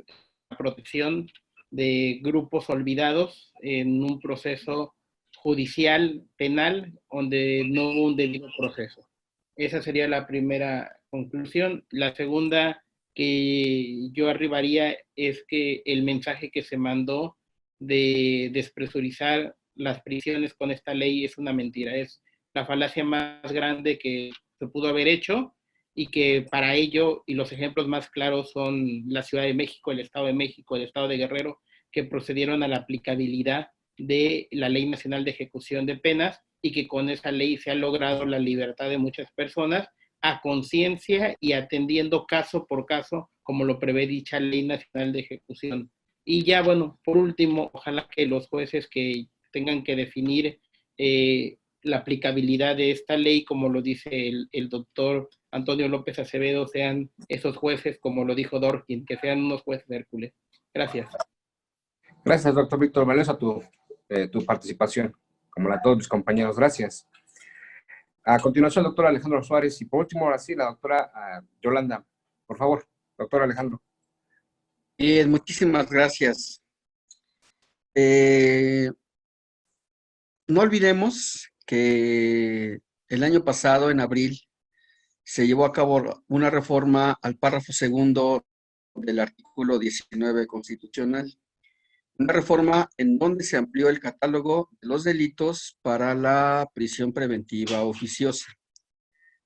la protección de grupos olvidados en un proceso judicial, penal, donde no hubo un debido proceso. Esa sería la primera conclusión. La segunda que yo arribaría es que el mensaje que se mandó de despresurizar las prisiones con esta ley es una mentira, es la falacia más grande que se pudo haber hecho, y que para ello, y los ejemplos más claros son la Ciudad de México, el Estado de México, el Estado de Guerrero, que procedieron a la aplicabilidad de la Ley Nacional de Ejecución de Penas, y que con esa ley se ha logrado la libertad de muchas personas a conciencia y atendiendo caso por caso, como lo prevé dicha Ley Nacional de Ejecución. Y ya, bueno, por último, ojalá que los jueces que tengan que definir la aplicabilidad de esta ley, como lo dice el doctor Antonio López Acevedo, sean esos jueces, como lo dijo Dorkin, que sean unos jueces de Hércules. Gracias. Gracias, doctor Víctor Valiosa, tu participación, como la de todos mis compañeros. Gracias. A continuación, el doctor Alejandro Suárez, y por último, ahora sí, la doctora Yolanda. Por favor, doctor Alejandro. Bien, muchísimas gracias. No olvidemos que el año pasado, en abril, se llevó a cabo una reforma al párrafo segundo del artículo 19 constitucional. Una reforma en donde se amplió el catálogo de los delitos para la prisión preventiva oficiosa.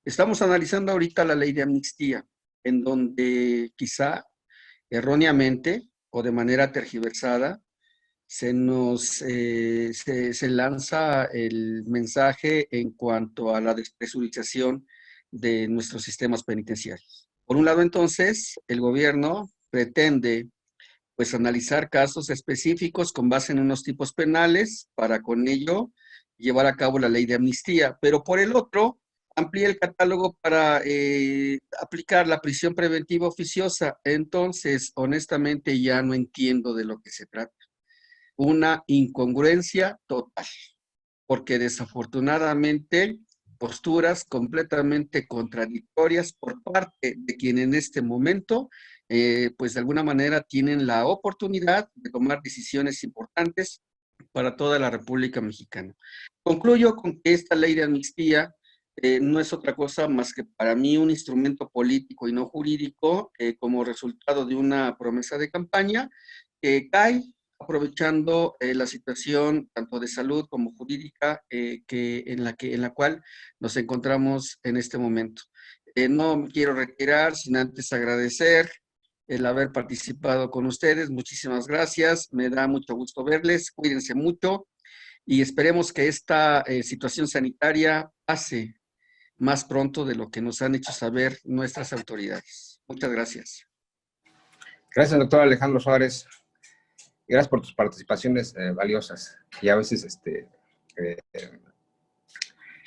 Estamos analizando ahorita la ley de amnistía, en donde quizá erróneamente o de manera tergiversada se lanza el mensaje en cuanto a la despresurización de nuestros sistemas penitenciarios. Por un lado, entonces, el gobierno pretende pues analizar casos específicos con base en unos tipos penales para con ello llevar a cabo la ley de amnistía, pero por el otro amplía el catálogo para aplicar la prisión preventiva oficiosa. Entonces, honestamente, ya no entiendo de lo que se trata. Una incongruencia total, porque desafortunadamente posturas completamente contradictorias por parte de quien en este momento, pues de alguna manera tienen la oportunidad de tomar decisiones importantes para toda la República Mexicana. Concluyo con que esta ley de amnistía no es otra cosa más que para mí un instrumento político y no jurídico como resultado de una promesa de campaña que cae aprovechando la situación tanto de salud como jurídica en la cual nos encontramos en este momento. No me quiero retirar sin antes agradecer el haber participado con ustedes. Muchísimas gracias, me da mucho gusto verles, cuídense mucho y esperemos que esta situación sanitaria pase más pronto de lo que nos han hecho saber nuestras autoridades. Muchas gracias. Gracias, doctor Alejandro Suárez. Gracias por tus participaciones valiosas y a veces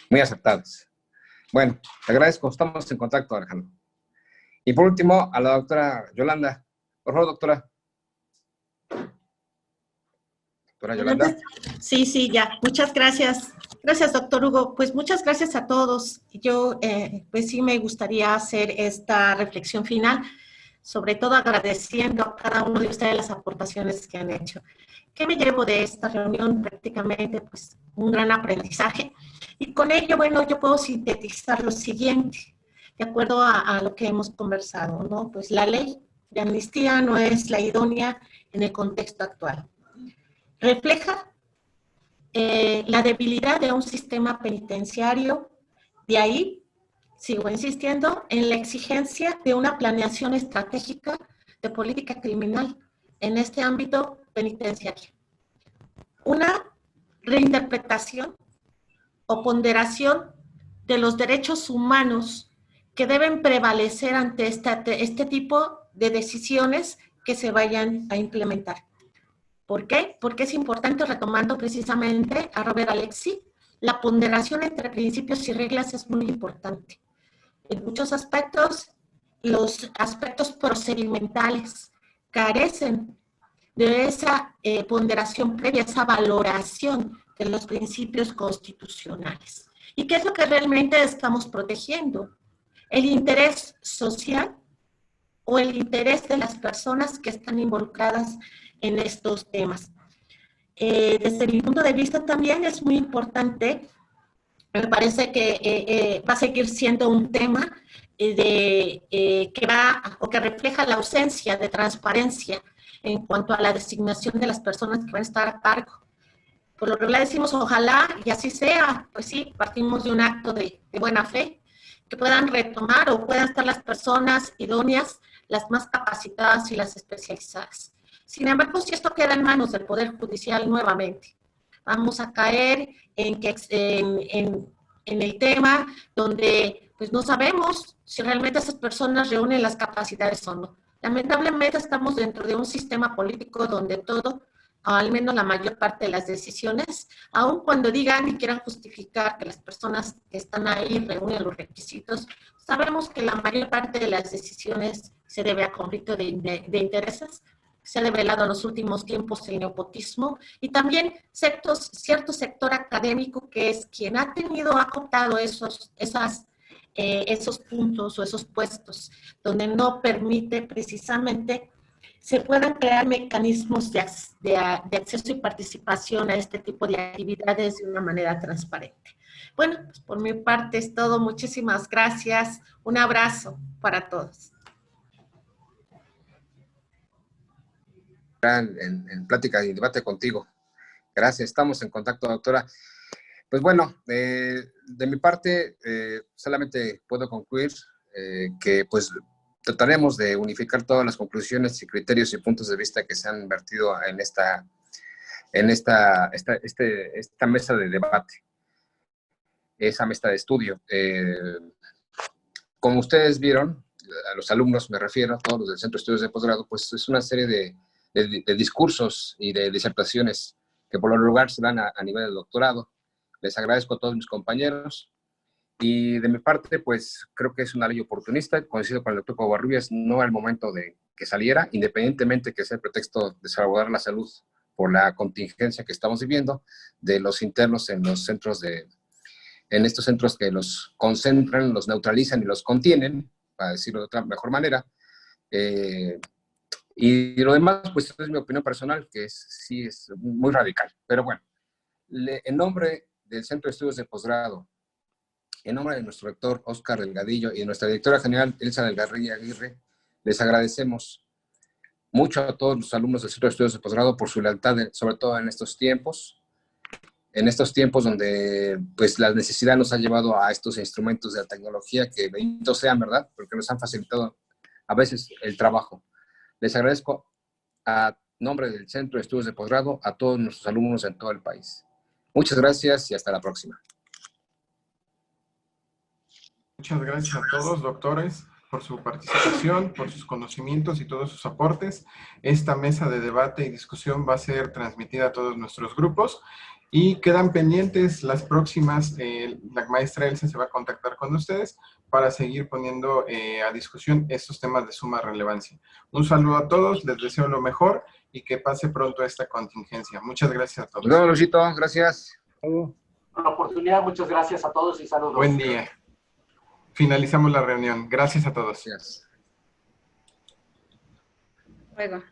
muy acertadas. Bueno, te agradezco. Estamos en contacto, Alejandro. Y por último, a la doctora Yolanda. Por favor, doctora. Doctora Yolanda. Sí, ya. Muchas gracias. Gracias, doctor Hugo. Pues muchas gracias a todos. Yo, pues sí me gustaría hacer esta reflexión final, sobre todo agradeciendo a cada uno de ustedes las aportaciones que han hecho. ¿Qué me llevo de esta reunión? Prácticamente, pues, un gran aprendizaje. Y con ello, bueno, yo puedo sintetizar lo siguiente, de acuerdo a lo que hemos conversado, ¿no? Pues la ley de amnistía no es la idónea en el contexto actual. Refleja la debilidad de un sistema penitenciario. De ahí sigo insistiendo en la exigencia de una planeación estratégica de política criminal en este ámbito penitenciario. Una reinterpretación o ponderación de los derechos humanos que deben prevalecer ante este tipo de decisiones que se vayan a implementar. ¿Por qué? Porque es importante, retomando precisamente a Robert Alexy, la ponderación entre principios y reglas es muy importante. En muchos aspectos, los aspectos procedimentales carecen de esa ponderación previa, esa valoración de los principios constitucionales. ¿Y qué es lo que realmente estamos protegiendo? ¿El interés social o el interés de las personas que están involucradas en estos temas? Desde mi punto de vista también es muy importante, me parece que va a seguir siendo un tema que va o que refleja la ausencia de transparencia en cuanto a la designación de las personas que van a estar a cargo. Por lo que le decimos, ojalá y así sea, pues sí, partimos de un acto de buena fe, que puedan retomar o puedan estar las personas idóneas, las más capacitadas y las especializadas. Sin embargo, si esto queda en manos del Poder Judicial nuevamente, vamos a caer en el tema donde pues no sabemos si realmente esas personas reúnen las capacidades o no. Lamentablemente estamos dentro de un sistema político donde todo, o al menos la mayor parte de las decisiones, aun cuando digan y quieran justificar que las personas que están ahí reúnen los requisitos, sabemos que la mayor parte de las decisiones se debe a conflicto de intereses. Se ha develado en los últimos tiempos el nepotismo y también cierto sector académico que es quien ha cooptado esos puntos o esos puestos, donde no permite precisamente se puedan crear mecanismos de acceso y participación a este tipo de actividades de una manera transparente. Bueno, pues por mi parte es todo. Muchísimas gracias. Un abrazo para todos. En plática y debate contigo. Gracias, estamos en contacto, doctora. Pues bueno, de mi parte, solamente puedo concluir que pues trataremos de unificar todas las conclusiones y criterios y puntos de vista que se han vertido en esta mesa de debate, esa mesa de estudio. Como ustedes vieron, a los alumnos me refiero, a todos los del Centro de Estudios de Posgrado, pues es una serie de discursos y de disertaciones que por lo lugar se dan a nivel del doctorado. Les agradezco a todos mis compañeros y de mi parte, pues creo que es una ley oportunista. Coincido con el doctor Covarrubias, no era el momento de que saliera, independientemente que sea el pretexto de salvaguardar la salud por la contingencia que estamos viviendo de los internos en los centros en estos centros que los concentran, los neutralizan y los contienen, para decirlo de otra mejor manera. Y lo demás, pues es mi opinión personal, que sí es muy radical. Pero bueno, en nombre del Centro de Estudios de Posgrado, en nombre de nuestro rector Óscar Delgadillo y de nuestra directora general Elsa Delgarrilla Aguirre, les agradecemos mucho a todos los alumnos del Centro de Estudios de Posgrado por su lealtad, sobre todo en estos tiempos donde pues la necesidad nos ha llevado a estos instrumentos de la tecnología que benditos sean, ¿verdad? Porque nos han facilitado a veces el trabajo. Les agradezco a nombre del Centro de Estudios de Posgrado a todos nuestros alumnos en todo el país. Muchas gracias y hasta la próxima. Muchas gracias a todos, doctores, por su participación, por sus conocimientos y todos sus aportes. Esta mesa de debate y discusión va a ser transmitida a todos nuestros grupos y quedan pendientes las próximas. La maestra Elsa se va a contactar con ustedes para seguir poniendo a discusión estos temas de suma relevancia. Un saludo a todos, les deseo lo mejor y que pase pronto esta contingencia. Muchas gracias a todos. No, Luisito, gracias. Por la oportunidad, muchas gracias a todos y saludos. Buen día. Finalizamos la reunión. Gracias a todos. Gracias. Luego.